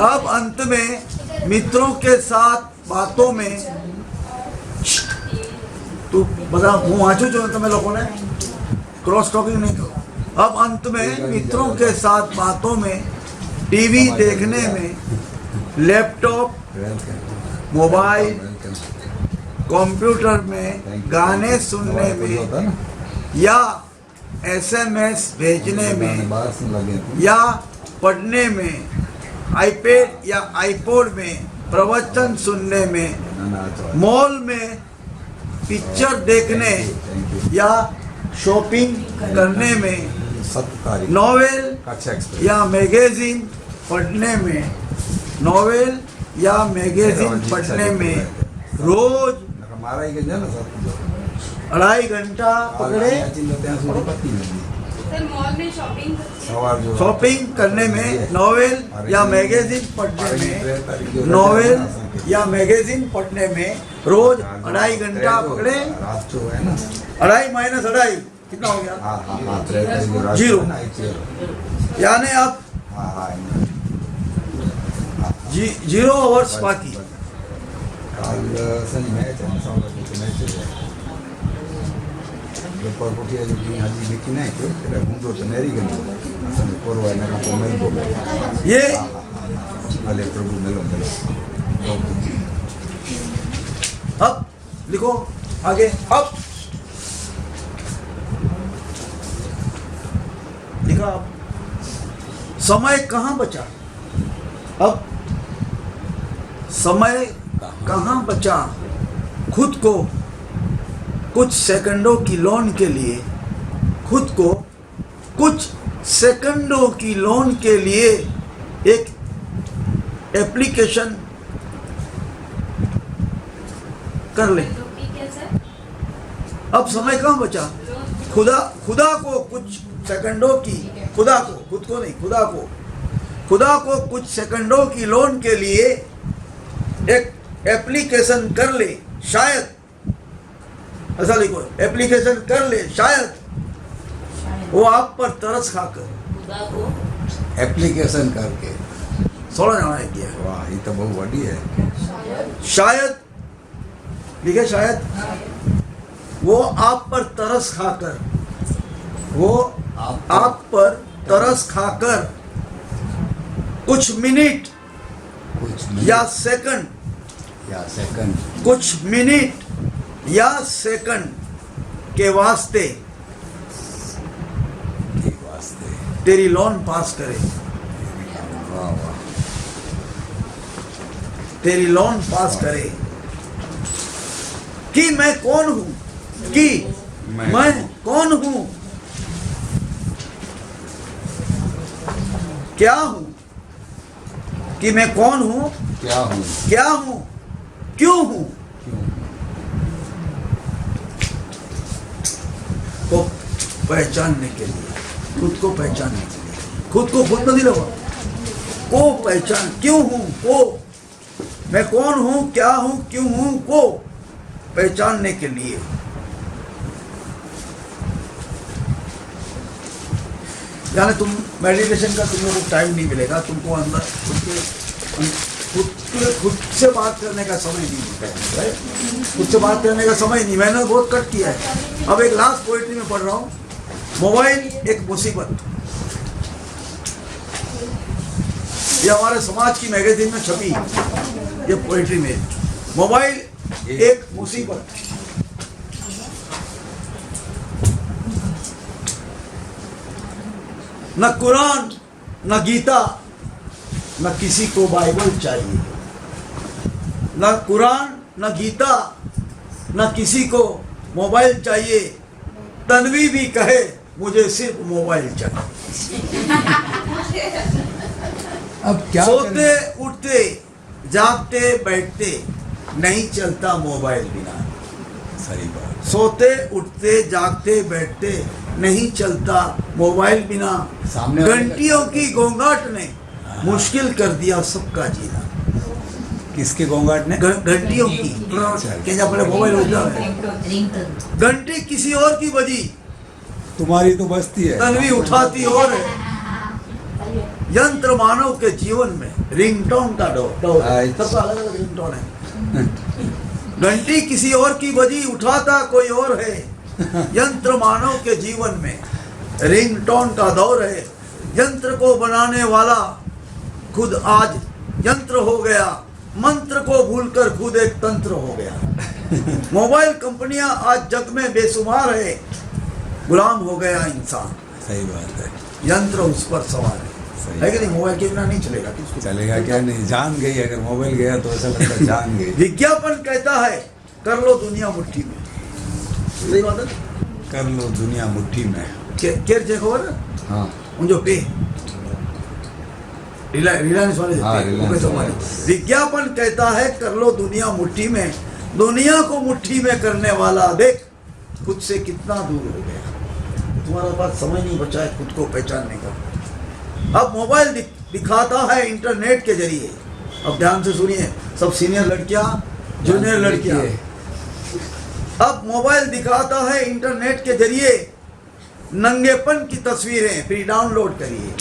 अब अंत में मित्रों के साथ बातों में, तू बता हूँ वाँचू जो तुम्हें लोगों ने क्रॉस टॉकिंग नहीं करो। अब अंत में मित्रों के साथ बातों में, टीवी देखने में, लैपटॉप, मोबाइल, कंप्यूटर में, गाने सुनने में या एसएमएस भेजने में या पढ़ने में, आईपैड या आईपॉड में, प्रवचन सुनने में, मॉल में पिक्चर देखने या शॉपिंग करने में, नॉवेल या मैगजीन पढ़ने में, नॉवेल या मैगजीन पढ़ने में रोज 2.5 घंटा पकड़े। शॉपिंग करने में, नॉवेल या मैगजीन पढ़ने में, नॉवेल या मैगजीन पढ़ने में रोज 2.5 घंटा पकड़े। 2.5 - 2.5 कितना हो गया? 0। यानी अब 0 आवर्स बाकी। ये अब लिखो आगे। अब लिखा अब समय कहाँ बचा? अब समय कहाँ बचा? खुद को कुछ सेकंडों की लोन के लिए, खुद को कुछ सेकंडों की लोन के लिए एक एप्लीकेशन कर ले। अब समय कहाँ बचा? खुदा को कुछ सेकंडों की, खुदा को, खुद को नहीं, खुदा को कुछ सेकंडों की लोन के लिए एक एप्लीकेशन कर ले, शायद, ऐसा लिखो, एप्लीकेशन कर ले, शायद वो आप पर तरस खाकर, एप्लीकेशन करके, 16 जाना है किया, वाह ये तो बहुत बड़ी है। शायद लिखे, शायद वो आप पर तरस खाकर, वो आप पर तरस खाकर कुछ मिनट या सेकंड, कुछ मिनट या सेकंड के वास्ते तेरी लोन पास करे, वाह वाह, तेरी लोन पास करे कि मैं कौन हूं, कि मैं कौन हूं, क्या हूं, कि मैं कौन हूं, क्या हूँ, क्या हूं, क्यों हूं, को पहचानने के लिए, खुद को पहचानने के लिए, खुद को खुद नहीं लगा, को पहचान, क्यों हूं, को, मैं कौन हूं, क्या हूं, क्यों हूं, को पहचानने के लिए। यानी तुम मेडिटेशन का तुम लोगों को टाइम नहीं मिलेगा, तुमको अंदर खुद से बात करने का समय नहीं मिलता है, खुद से बात करने का समय नहीं। मैंने बहुत कट किया है। अब एक लास्ट पोइट्री में पढ़ रहा हूँ, मोबाइल एक मुसीबत। ये हमारे समाज की मैगजीन में छपी, ये पोइट्री में, मोबाइल एक मुसीबत। न कुरान न गीता न किसी को बाइबल चाहिए, न कुरान न गीता न किसी को मोबाइल चाहिए, तन्वी भी कहे मुझे सिर्फ मोबाइल चाहिए। अब क्या सोते उठते जागते बैठते नहीं चलता मोबाइल बिना, सही बात, सोते उठते जागते बैठते नहीं चलता मोबाइल बिना। सामने वाले का- घंटियों की गोंगाट ने मुश्किल कर दिया सबका जीना। किसके गोंगाट ने? घंटियों की, क्या अपने मोबाइल होता है, घंटी किसी और की बजी, तुम्हारी तो बस्ती है, तन्वी उठाती और है। यंत्र मानव के जीवन में रिंगटोन का डोर, सबका अलग अलग रिंगटोन है। घंटी किसी और की बजी, उठाता कोई और है। यंत्र मानव के जीवन में रिंगटोन का दौर है। यंत्र को बनाने वाला खुद आज यंत्र हो गया, मंत्र को भूलकर खुद एक तंत्र हो गया। मोबाइल कंपनियां आज जग में बेशुमार है, गुलाम हो गया इंसान, सही बात है, यंत्र उस पर सवार है कि नहीं? मोबाइल के बिना नहीं चलेगा, किसको चलेगा क्या नहीं, जान गई, अगर मोबाइल गया तो ऐसा लगता है जान गई। विज्ञापन कहता है कर लो दुनिया मुट्ठी में, सही बात है, कर लो दुनिया मुट्ठी में। केर चेक खबर है, हाँ उन जो पे रिलायंस वाले हाँ, देते हैं, रिलायंस वो वाले। विज्ञापन कहता है कर लो दुनिया मुट्ठी में, दुनिया को मुट्ठी में करने वाला देख खुद से कितना दूर हो गया। तुम्हारे पास समय नहीं बचा है खुद को पहचानने का। अब मोबाइल दिखाता है इंटरनेट के जरिए, अब ध्यान से सुनिए सब सीनियर लड़कियां, जूनियर लड़कियां, अब मोबाइल दिखाता है इंटरनेट के जरिए नंगेपन की तस्वीरें, फिर डाउनलोड करिए।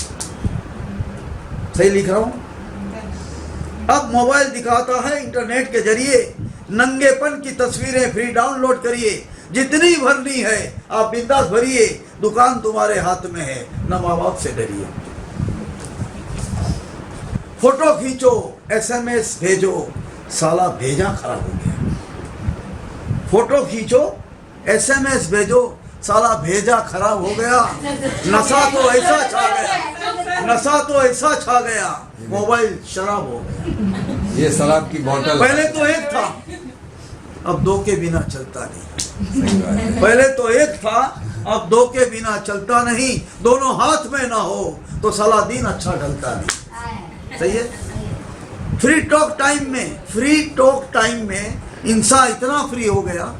सही लिख रहा हूं? अब मोबाइल दिखाता है इंटरनेट के जरिए नंगेपन की तस्वीरें, फ्री डाउनलोड करिए। जितनी भरनी है आप बिंदास भरिए, दुकान तुम्हारे हाथ में है, न माँ बाप से डरिए। फोटो खींचो, SMS भेजो, साला भेजा खराब हो गया। फोटो खींचो, SMS भेजो, साला भेजा खराब हो गया। नशा तो ऐसा छा गया, नशा तो ऐसा छा गया, मोबाइल शराब हो गया। ये शराब की बोतल, पहले तो एक था, अब दो के बिना चलता नहीं। सही बात है। पहले तो एक था, अब दो के बिना चलता नहीं। दोनों हाथ में ना हो तो साला दिन अच्छा ढलता नहीं। सही है। फ्री टॉक टाइम में इंसान इतना फ्री हो गया,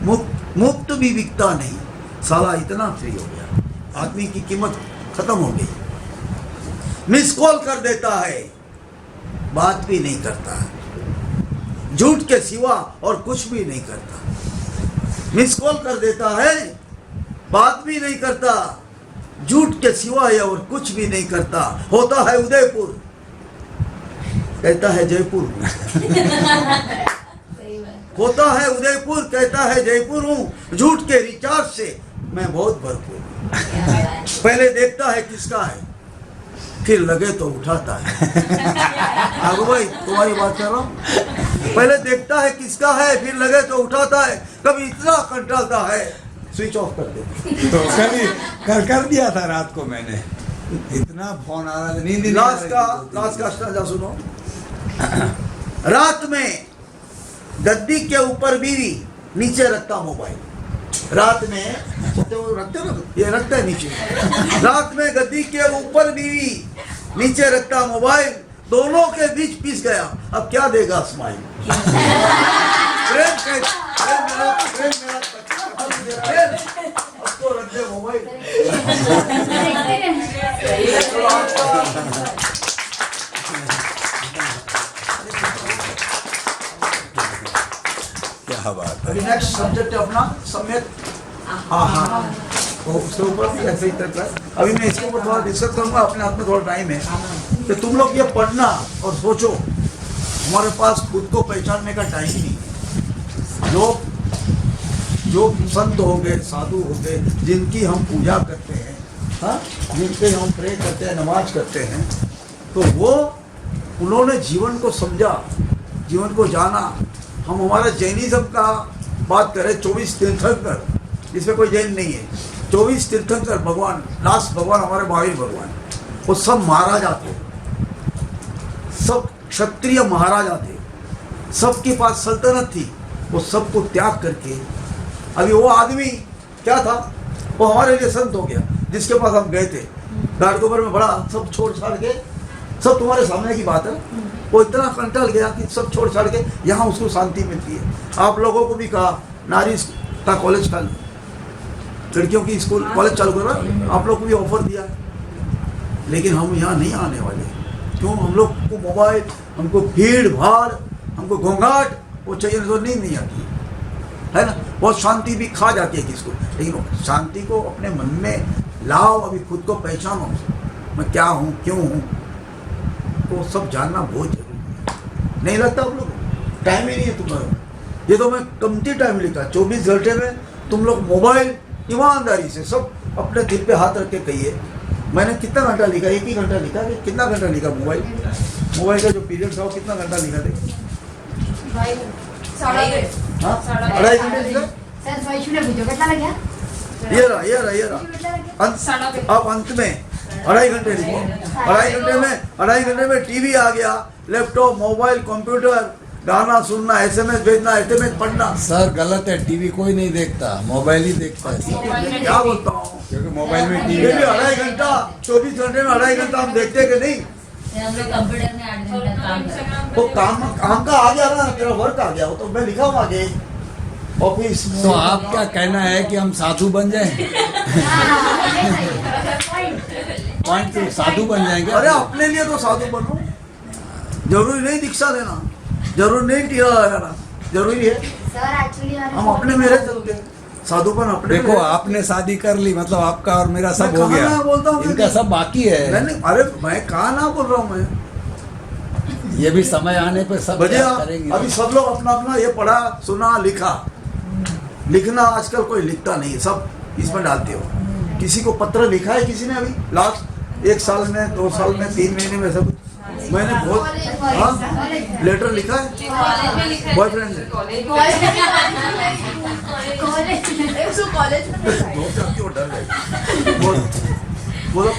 मुफ्त भी बिकता नहीं, साला इतना फ्री हो गया, आदमी की कीमत खत्म हो गई। मिस कॉल कर देता है, बात भी नहीं करता, झूठ के सिवा और कुछ भी नहीं करता। मिस कॉल कर देता है, बात भी नहीं करता, झूठ के सिवा या और कुछ भी नहीं करता। होता है उदयपुर, कहता है जयपुर हूँ। होता है उदयपुर, कहता है जयपुर हूँ। झूठ के रिचार्ज से मैं बहुत भरपूर हूँ। पहले देखता है किसका है, फिर लगे तो उठाता है। आगो भाई तुम्हारी बात कर रहा हूँ। पहले देखता है किसका है, फिर लगे तो उठाता है। कभी इतना कंटालता है, स्विच ऑफ कर दे। तो कभी कर दिया था रात को मैंने, इतना फोन आ रहा था, नींद ही नहीं आ रही थी। लास्ट का स्टांजा सुनो। रात में गद्दी के ऊपर बीवी, नीचे रखता मोबाइल। रात में तो रखते हो, ये रखता है नीचे। रात में गद्दी के ऊपर बीवी, नीचे रखता मोबाइल, दोनों के बीच पिस गया, अब क्या देगा स्माइल। प्रेम अब तो रख दे मोबाइल। क्या बात है। अभी नेक्स्ट सब्जेक्ट है अपना सम्यक। हाँ, तो उसके ऊपर भी ऐसे ही तक है। अभी मैं इसके ऊपर थोड़ा डिस्कस करूँगा, अपने हाथ में थोड़ा टाइम है, तो तुम लोग ये पढ़ना और सोचो। हमारे पास खुद को पहचानने का टाइम ही नहीं है। जो संत हो गए, साधु हो गए, जिनकी हम पूजा करते हैं, हाँ, जिनके हम प्रे करते हैं, नमाज करते हैं, तो वो उन्होंने जीवन को समझा, जीवन को जाना। हम हमारा जैनिज्म का बात करें, 24 तीर्थंकर, इसमें कोई जैन नहीं है, 24 तीर्थंकर भगवान, लास्ट भगवान हमारे महावीर भगवान, वो सब महाराजा थे, सब क्षत्रिय महाराजा थे, सबके पास सल्तनत थी। वो सबको त्याग करके, अभी वो आदमी क्या था, वो हमारे लिए संत हो गया। जिसके पास हम गए थे, गाड़गोबर में बड़ा, सब छोड़ छाड़ के, सब तुम्हारे सामने की बात है, वो इतना कंटल गया कि सब छोड़ छाड़ के यहाँ उसको शांति मिलती है। आप लोगों को भी कहा, नारी का कॉलेज का, लड़कियों की स्कूल कॉलेज चालू करा, आप लोग को भी ऑफर दिया, लेकिन हम यहाँ नहीं आने वाले। क्यों? हम लोग को मोबाइल, हमको भीड़ भाड़, हमको घोंघाट, वो चाहिए तो नींद नहीं आती है ना। बहुत शांति भी खा जाती है किसको, लेकिन शांति को अपने मन में लाओ, अभी खुद को पहचानो, मैं क्या हूँ, क्यों हूँ, तो सब जानना बहुत जरूरी है। नहीं लगता आप लोग, टाइम ही नहीं है तुम्हारा। ये तो मैं कमती टाइम लिखा, 24 घंटे में तुम लोग मोबाइल, ईमानदारी से सब अपने दिल पे हाथ रख के कहिए, मैंने कितना घंटा लिखा, एक ही घंटा लिखा कि कितना घंटा लिखा मोबाइल का जो पीरियड था वो कितना घंटा लिखा थे? हाँ, 2.5 घंटे लिखा। सर वैशु ने पूछो कितना लग गया? ये रहा अब अंत में 2.5 घंटे लिखो। 2.5 घंटे में टीवी आ गया, लैपटॉप, मोबाइल, कंप्यूटर, गाना सुनना, SMS भेजना, SMS पढ़ना। सर गलत है, टीवी कोई नहीं देखता, मोबाइल ही देखता है सर। क्या बोलता हूँ, क्योंकि मोबाइल में ये भी 2.5 घंटा, 24 घंटे में 2.5 घंटा हम देखते कि नहीं? हम लोग कंप्यूटर में 8 घंटा काम करते हैं। वो काम का आ गया ना, तेरा वर्क आ गया, वो तो मैं लिखा हूँ आगे ऑफिस। तो आप क्या कहना है कि हम साधु बन जाएं? पॉइंट तो साधु बन जाएंगे। अरे अपने लिए तो साधु बनो, जरूरी नहीं दीक्षा लेना, जरूरी नहीं टीका लगाना, जरूरी है सर एक्चुअली हम अपने मेरे चलते हैं, साधुपन अपने देखो, मेरे। आपने शादी कर ली, मतलब आपका और मेरा सब मैं हो कहाँ गया, ना बोलता हूँ, इनका सब बाकी है। मैंने, अरे मैं कहाँ ना बोल रहा हूँ, मैं ये भी समय आने पर सब भैया याद करेंगे। अभी सब लोग अपना अपना ये पढ़ा, सुना, लिखा। लिखना आजकल कोई लिखता नहीं है, सब इसमें डालते हो। किसी को पत्र लिखा है किसी ने अभी लास्ट 1 साल में, 2 साल में, 3 महीने में, सब मैंने बहुत, हाँ, लेटर लिखा है बॉयफ्रेंड ने। दो चार क्यों डर गए, बोलो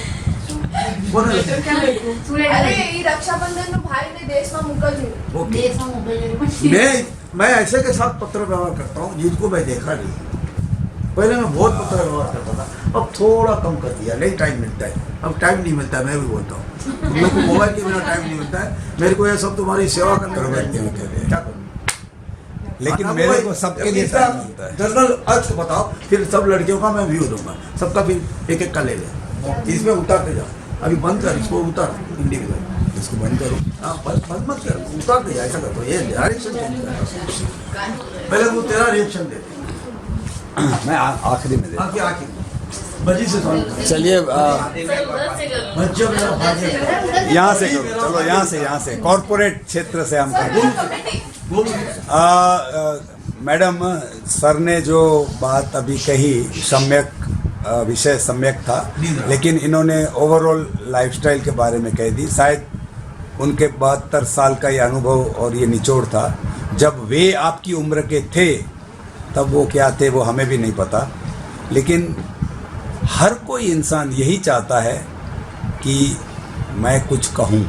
अरे ये रक्षाबंधन में भाई ने देश में मुकल ओके। मैं ऐसे के साथ पत्र व्यवहार करता हूँ जिनको मैं देखा नहीं। पहले मैं बहुत पत्र व्यवहार करता था, अब थोड़ा कम कर दिया, नहीं टाइम मिलता है, अब टाइम नहीं मिलता है। मैं भी बोलता हूँ, तुम लोग को मोबाइल के बिना टाइम नहीं मिलता है, मेरे को ये सब तुम्हारी सेवा करने का टाइम नहीं मिलता है। क्या करूँ, लेकिन हाँ, मेरे वो को सबके है। लिए इसका टाइम मिलता है। जनरल अर्थ बताओ, फिर सब लड़कियों का मैं व्यू दूंगा, सबका फिर एक एक का ले ले, इसमें उतारते जाओ। अभी बंद कर, इसको उतार इंडिविजुअल, इसको बंद करो। हाँ बंद मत कर, उतारते जा, ऐसा करो, ये रिएक्शन पहले वो तेरा रिएक्शन दे, मैं आखिरी में दे। आखिर बजी से सॉल्व चलिए बच्चों मेरा भाग्य यहाँ से करो, चलो यहाँ से कॉरपोरेट क्षेत्र से हम करें। बोल मैडम, सर ने जो बात अभी कही सम्यक विषय सम्यक था, लेकिन इन्होंने ओवरऑल लाइफस्टाइल के बारे में कह दी। शायद उनके 72 साल का ये अनुभव और ये निचोड़ था। जब वे आपकी उम्र के थे तब वो क्या थे वो हमें भी नहीं पता, लेकिन हर कोई इंसान यही चाहता है कि मैं कुछ कहूँ,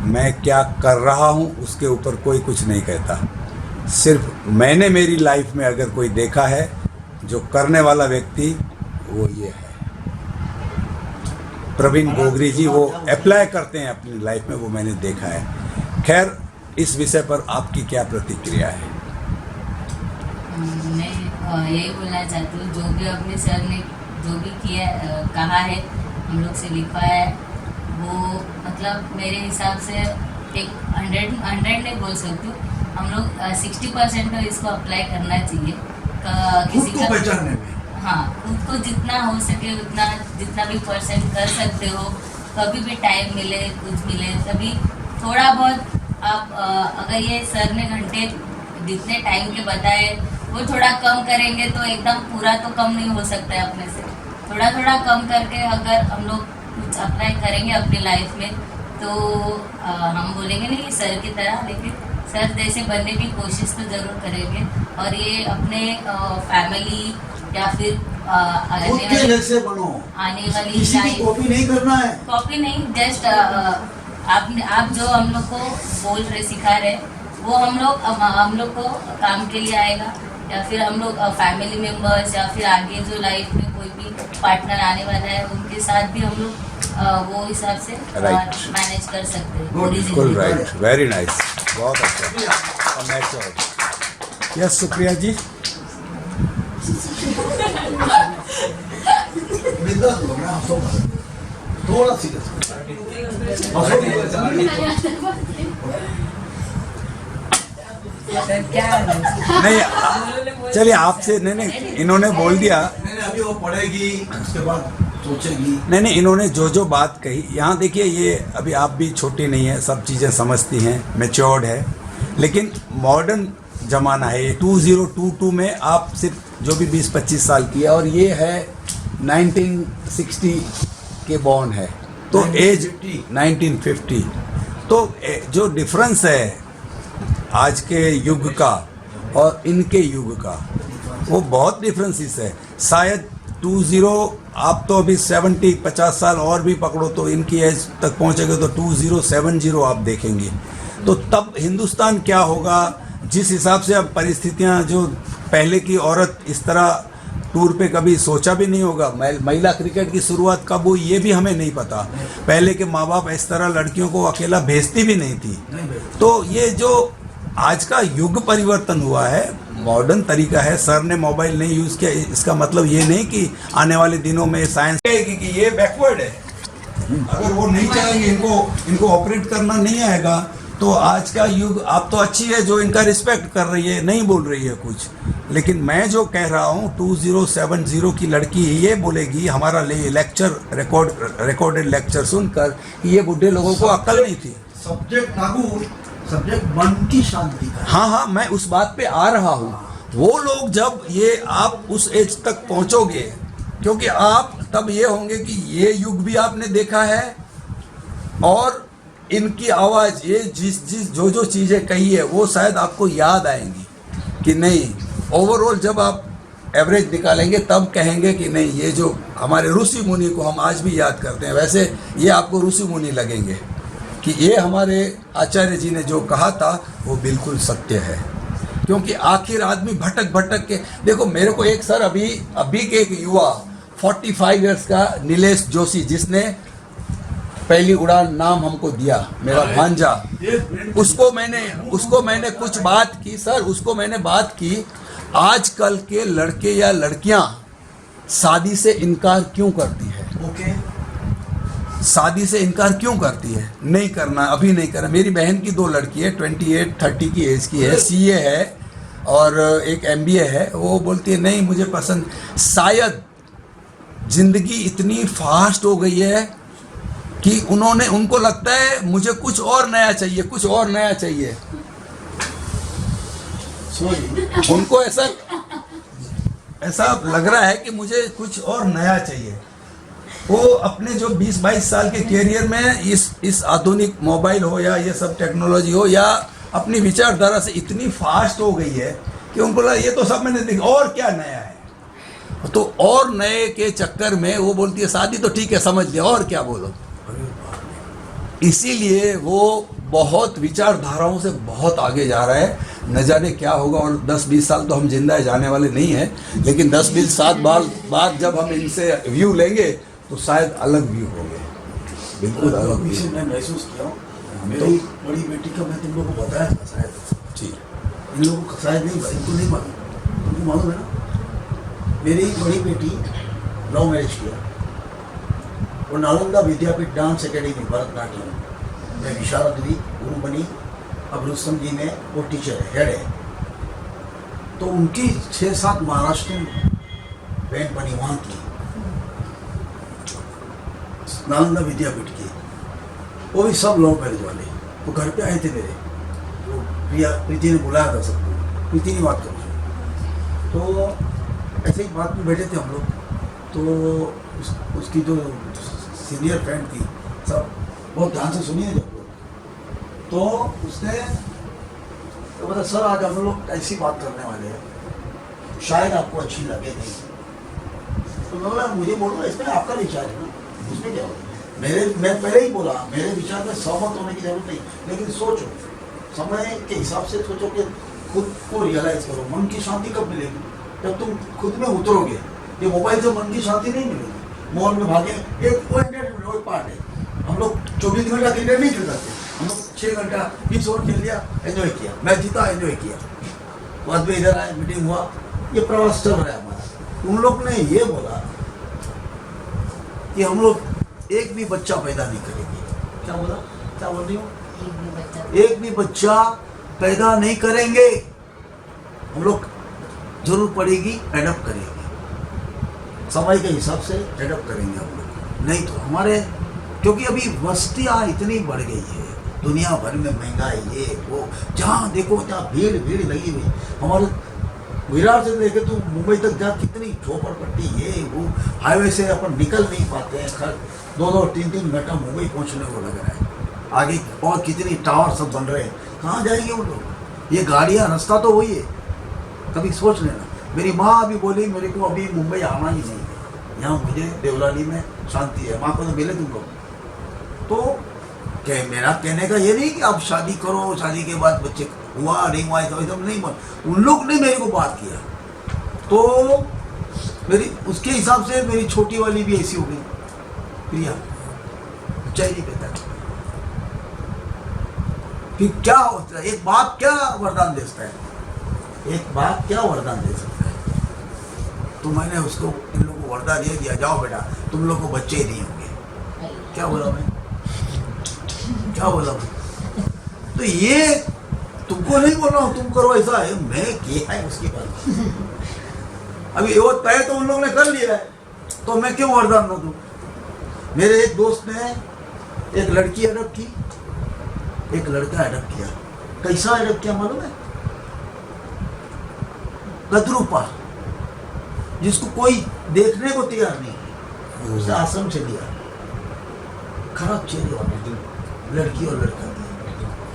मैं क्या कर रहा हूँ उसके ऊपर कोई कुछ नहीं कहता। सिर्फ मैंने मेरी लाइफ में अगर कोई देखा है जो करने वाला व्यक्ति, वो ये है प्रवीण गोगरी जी। वो अप्लाई करते हैं अपनी लाइफ में, वो मैंने देखा है। खैर, इस विषय पर आपकी क्या प्रतिक्रिया है? मैं यही बोलना चाहती हूँ, जो भी अपने सर ने जो भी किया कहा है, हम लोग से लिखवाया है, वो मतलब मेरे हिसाब से एक 100 नहीं बोल सकती हूँ, हम लोग 60% तो इसको अप्लाई करना चाहिए। खुद को पहचानने में, हाँ, खुद को जितना हो सके उतना, जितना भी परसेंट कर सकते हो, कभी भी टाइम मिले, कुछ मिले, तभी थोड़ा बहुत आप अगर ये सर ने घंटे जितने टाइम के बताए वो थोड़ा कम करेंगे तो एकदम पूरा तो कम नहीं हो सकता है अपने से। थोड़ा थोड़ा कम करके अगर हम लोग कुछ अप्लाई करेंगे अपनी लाइफ में तो हम बोलेंगे नहीं सर की तरह, लेकिन सर जैसे बनने की कोशिश तो ज़रूर करेंगे। और ये अपने फैमिली या फिर खुद के जैसे बनो, आने वाली किसी की कॉपी नहीं करना है। कॉपी नहीं, जस्ट आप जो हम लोग को बोल रहे, सिखा रहे, वो हम लोग को काम के लिए आएगा, या फिर हम लोग फैमिली मेम्बर्स या फिर आगे जो लाइफ में कोई भी पार्टनर आने वाला है उनके साथ भी हम लोग वो हिसाब से मैनेज कर सकते हैं। बिल्कुल राइट, वेरी नाइस, बहुत अच्छा। यस, सुप्रिया जी। थोड़ा सीरियस नहीं, चलिए आपसे नहीं, इन्होंने बोल दिया। अभी वो पढ़ेगी, उसके बाद सोचेगी। नहीं, इन्होंने जो बात कही, यहाँ देखिए, ये अभी आप भी छोटी नहीं है, सब चीज़ें समझती हैं, मैच्योर्ड है, लेकिन मॉडर्न ज़माना है। ये 2022 में आप सिर्फ जो भी 20-25 साल की है, और ये है 1960 के बॉर्न है, तो एज 1950, तो जो डिफरेंस है आज के युग का और इनके युग का, वो बहुत डिफरेंसेस है। शायद 20, आप तो अभी 70-50 साल और भी पकड़ो तो इनकी एज तक पहुँचेंगे तो 2070 आप देखेंगे, तो तब हिंदुस्तान क्या होगा। जिस हिसाब से अब परिस्थितियाँ, जो पहले की औरत इस तरह टूर पे कभी सोचा भी नहीं होगा। महिला क्रिकेट की शुरुआत कब हुई ये भी हमें नहीं पता। पहले के माँ बाप इस तरह लड़कियों को अकेला भेजती भी नहीं थी। तो ये जो आज का युग परिवर्तन हुआ है, मॉडर्न तरीका है। सर ने मोबाइल नहीं यूज़ किया, इसका मतलब ये नहीं कि आने वाले दिनों में साइंस कहेगी कि ये बैकवर्ड है। अगर वो नहीं चाहेंगे, इनको ऑपरेट करना नहीं आएगा, तो आज का युग, आप तो अच्छी है जो इनका रिस्पेक्ट कर रही है, नहीं बोल रही है कुछ, लेकिन मैं जो कह रहा हूँ 2070 की लड़की ये बोलेगी हमारा लेक्चर रिकॉर्डेड लेक्चर सुनकर कि ये बुढ़े लोगों को अक्ल नहीं थी। सब्जेक्ट लागू, सब्जेक्ट मन की शांति का। हाँ, मैं उस बात पे आ रहा हूँ। वो लोग जब ये आप उस एज तक पहुँचोगे, क्योंकि आप तब ये होंगे कि ये युग भी आपने देखा है, और इनकी आवाज़, ये जो चीज़ें कही है वो शायद आपको याद आएंगी कि नहीं। ओवरऑल जब आप एवरेज निकालेंगे तब कहेंगे कि नहीं, ये जो हमारे ऋषि मुनि को हम आज भी याद करते हैं, वैसे ये आपको ऋषि मुनि लगेंगे कि ये हमारे आचार्य जी ने जो कहा था वो बिल्कुल सत्य है। क्योंकि आखिर आदमी भटक के, देखो मेरे को एक सर अभी के एक युवा 45 इयर्स का नीलेश जोशी, जिसने पहली उड़ान नाम हमको दिया मेरा भांजा, उसको मैंने कुछ बात की सर, उसको मैंने बात की, आजकल के लड़के या लड़कियां शादी से इनकार क्यों करती है? ओके, शादी से इनकार क्यों करती है? नहीं करना, अभी नहीं करना। मेरी बहन की 2 लड़की है, 28-30 की एज की है, सीए है और एक एमबीए है। वो बोलती है नहीं मुझे पसंद। शायद जिंदगी इतनी फास्ट हो गई है कि उनको लगता है मुझे कुछ और नया चाहिए, कुछ और नया चाहिए। उनको ऐसा लग रहा है कि मुझे कुछ और नया चाहिए। वो अपने जो 20-22 साल के कैरियर में इस आधुनिक मोबाइल हो या ये सब टेक्नोलॉजी हो या अपनी विचारधारा से इतनी फास्ट हो गई है कि उनको लगा ये तो सब मैंने देखा, और क्या नया है। तो और नए के चक्कर में वो बोलती है शादी तो ठीक है समझ लिया, और क्या बोलो। इसीलिए वो बहुत विचारधाराओं से बहुत आगे जा रहा है। न जाने क्या होगा, और 10-20 साल तो हम जिंदा जाने वाले नहीं हैं, लेकिन 10-20 साल बाद जब हम इनसे व्यू लेंगे तो शायद अलग व्यू होंगे, बिल्कुल अलग अभी से व्यू। मैं महसूस किया हूँ। मेरी बड़ी बेटी का मैं तुम लोगों को बताया था शायद, जी इन लोगों को शायद नहीं, इनको नहीं मालूम, तुमको मालूम है ना। मेरी बड़ी बेटी लव मैरिज किया और नालंदा विद्यापीठ डांस एकेडमी भरतनाट्यम में विशारद हुई, गुरु बनी। अब रुस्तम जी में वो टीचर है, हेड है। तो उनकी 6-7 महाराष्ट्र बैंड बनी वहाँ की, नालंदा विद्यापीठ की, वो भी सब लव मैरिज वाले। वो घर पे आए थे मेरे, वो प्रीति ने बुलाया था सबको, प्रीति ने बात करो। तो ऐसे ही बात में बैठे थे हम लोग, तो उसकी जो सीनियर फ्रेंड थी, सब बहुत ध्यान से सुनिए जब लोग, तो उसने तो बोला सर आज हम लोग ऐसी बात करने वाले हैं, शायद आपको अच्छी लगे नहीं। तो मैं बोला मुझे बोलो, इसमें आपका विचार है ना, उसमें क्या होगा। मैं पहले ही बोला मेरे विचार में सहमत होने की जरूरत नहीं, लेकिन सोचो, समय के हिसाब से सोचो कि खुद को रियलाइज करो। मन की शांति कब मिलेगी? जब तुम खुद में उतरोगे। ये मोबाइल से मन की शांति नहीं मिलेगी। मॉल में भागे, एक पार्ट है। हम लोग 24 घंटा क्रिकेट नहीं खेल सकते, हम लोग 6 घंटा 20 ओवर खेल लिया, एंजॉय किया, मैच जीता, एंजॉय किया, बाद में इधर आए, मीटिंग हुआ, ये प्रवास चल रहा है हमारा। उन लोग ने ये बोला कि हम लोग एक भी बच्चा पैदा नहीं करेंगे। क्या बोला? क्या बोल रही हूँ? एक भी बच्चा पैदा नहीं करेंगे। हम लोग जरूर पड़ेगी एडप्ट करेंगे, समय के हिसाब से एडप्ट करेंगे हम लोग। नहीं तो हमारे, क्योंकि अभी बस्तियाँ इतनी बढ़ गई है, दुनिया भर में महंगाई, ये वो, जहाँ देखो जहाँ भीड़ लगी हुई। हमारे विरार से लेके तो मुंबई तक जा, कितनी झोपड़पट्टी, ये वो, हाईवे से अपन निकल नहीं पाते हैं। खैर 2-3 घंटा मुंबई पहुंचने को लग रहा है। आगे और कितनी टावर सब बन रहे हैं, कहाँ जाएंगे वो लोग? ये गाड़ियाँ, रास्ता तो वही है। कभी सोच लेना। मेरी माँ अभी बोली मेरे को अभी मुंबई आना ही नहीं है, यहाँ मुझे देवलाली में शांति है। माँ को तो मिले तुम लोग। तो मेरा कहने का ये नहीं कि आप शादी करो, शादी के बाद बच्चे हुआ नहीं हुआ तो एकदम नहीं बन। उन लोग ने मेरे को बात किया तो मेरी उसके हिसाब से मेरी छोटी वाली भी ऐसी हो गई, प्रिया चाहिए कहता है कि क्या होता है। एक बाप क्या वरदान दे सकता है? एक बाप क्या वरदान दे सकता है? तो मैंने उसको, इन लोगों को वरदान ये दिया, जाओ बेटा तुम लोग को बच्चे ही नहीं होंगे। क्या बोला मैं? क्या बोला मैं? तो ये तुमको नहीं बोल रहा हूँ तुम करो ऐसा है, मैं किया है उसकी बात। अभी वो तय तो उन लोगों ने कर लिया है, तो मैं क्यों वरदान न दूं? मेरे एक दोस्त ने एक लड़की अडॉप्ट की, एक लड़का अडॉप्ट किया। कैसा अडॉप्ट किया मालूम है? गदरूपा, जिसको कोई देखने को तैयार नहीं, उसे आश्रम से लिया। खराब चेहरे वाले लड़की और लड़का,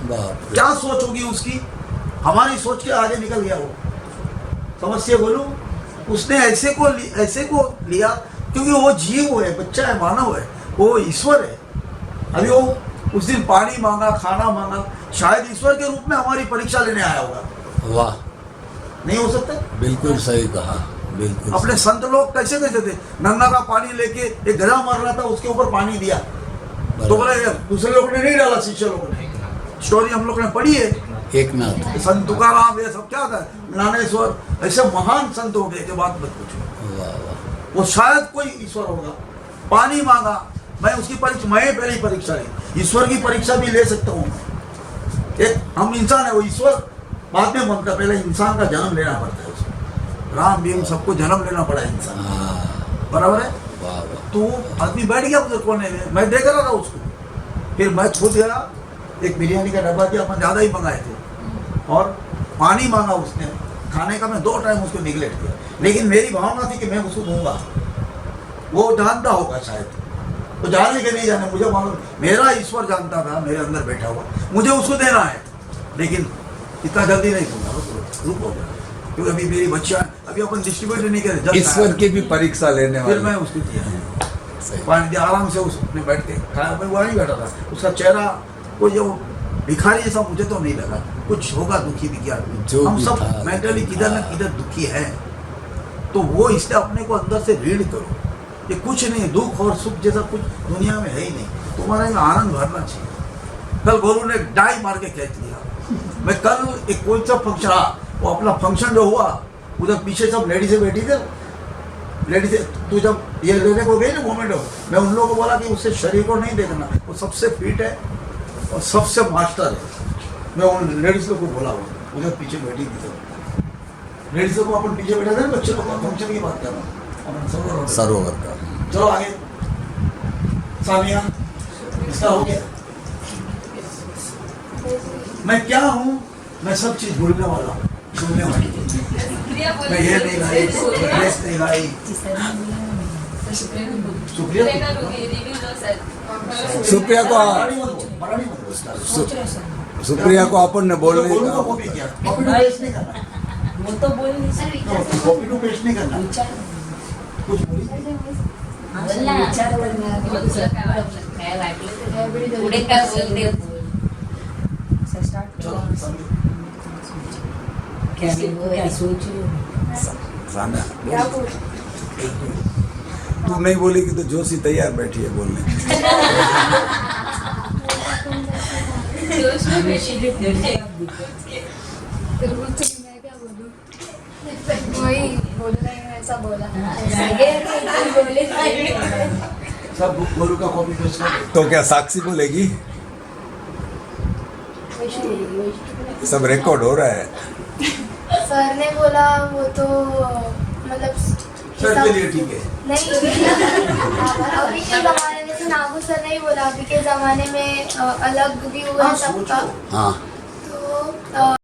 क्या सोच होगी उसकी? हमारी सोच के आगे निकल गया वो। समस्या बोलूं, उसने ऐसे को लिया क्योंकि वो जीव है, बच्चा है, मानव है, वो ईश्वर है। अभी वो उस दिन पानी मांगा, खाना मांगा, शायद ईश्वर के रूप में हमारी परीक्षा लेने आया होगा। वाह, नहीं हो सकता? बिल्कुल सही कहा, बिल्कुल। अपने संत लोग कैसे थे? नंगा का पानी लेके एक गधा मर रहा था, उसके ऊपर पानी दिया, तो बोले दूसरे लोगों ने नहीं डाला, शिष्य लोगों ने। स्टोरी हम लोग ने पढ़ी है। एक नाथ संत तुकाराम ये सब क्या था, ज्ञानेश्वर, ऐसे महान संत हो गए कि बात मत पूछो। वाह वाह वो शायद कोई ईश्वर होगा। पानी मांगा, मैं उसकी परीक्षा, मैं पहली परीक्षा ली, ईश्वर की परीक्षा भी ले सकता हूँ। एक हम इंसान है, वो ईश्वर बाद में बनता, पहले इंसान का जन्म लेना पड़ता है उसको। राम भीम सबको जन्म लेना पड़ा इंसान, हाँ बराबर है। वाह वाह तो आदमी बैठ गया उधर कोने में, मैं देख रहा था उसको। फिर मैं खुद गया, एक बिरयानी का डब्बा दिया, अपन ज़्यादा ही मंगाए थे, और पानी मांगा उसने। खाने का मैं 2 टाइम उसको निगलेक्ट किया, लेकिन मेरी भावना थी कि मैं उसको दूंगा। वो जानता होगा शायद, तो जाने के नहीं जाने, मुझे मालूम, मेरा ईश्वर जानता था मेरे अंदर बैठा हुआ, मुझे उसको देना है, लेकिन इतना जल्दी नहीं दूंगा, बस रुको, क्योंकि अभी मेरी बच्चियाँ, अभी अपन डिस्ट्रीब्यूट नहीं करे, जस्ट ईश्वर आया। की भी परीक्षा लेने फिर वाले मैं उसको दिया, सही पानी दिया, आराम से उसने बैठ के खाया। मैं वहीं बैठा था, उसका चेहरा कोई जो भिखारी जैसा मुझे तो नहीं लगा, कुछ होगा दुखी भी क्या। जो हम भी सब था, मेंटली किधर न किधर दुखी है, तो वो इसलिए अपने को अंदर से रीड करो। ये कुछ नहीं, दुख और सुख जैसा कुछ दुनिया में है ही नहीं, तुम्हारे में आनंद भरना चाहिए। कल गोलू ने डाई मार के खींच लिया। मैं कल एक कोई सा फंक्शन रहा, वो अपना फंक्शन जो हुआ, उधर पीछे सब लेडीजें बैठी थे। लेडीजें, तू जब ये लेने को गई ना मोमेंट, मैं उन लोगों को बोला कि उससे शरीर को नहीं देखना, वो सबसे फिट है और सबसे मास्टर है। मैं उन लेडीज लोग को बोला, वो उधर पीछे बैठी थी। तो लेडीज लोग को अपन पीछे बैठे थे ना, बच्चे लोग फंक्शन की बात कर रहा हूँ, अपन सरोवर। सरोवर का चलो आगे, सानिया, इसका हो गया। मैं क्या हूँ, मैं सब चीज भूलने वाला हूँ, सुनने वाली। मैं ये नहीं लाई, ड्रेस नहीं लाई। सुप्रिया सुप्रिया को मराठी मत बोल। सुप्रिया को अपन ने बोलने गोलू का को कॉपी किया, कॉपी टू पेस्ट नहीं करना, वो तो बोल नहीं सकते। कॉपी टू पेस्ट नहीं करना, कुछ बोली। बोलना पुढे काय बोलते बोल. चलो समझो। साना तू नहीं बोलेगी तो जोशी तैयार बैठी है बोलने। जोश में बेशी मैं क्या बोलूं, वही बोलना है, ऐसा बोला बोले सब गोलू का कॉपी पेस्ट कर। तो क्या साक्षी बोलेगी? सब रिकॉर्ड हो रहा है। सर ने बोला वो तो मतलब सर के लिए ठीक है। नहीं अभी के ज़माने में तो नागू सर नहीं बोला, अभी के ज़माने में अलग भी हुआ हाँ, सबका। सोचो। हाँ तो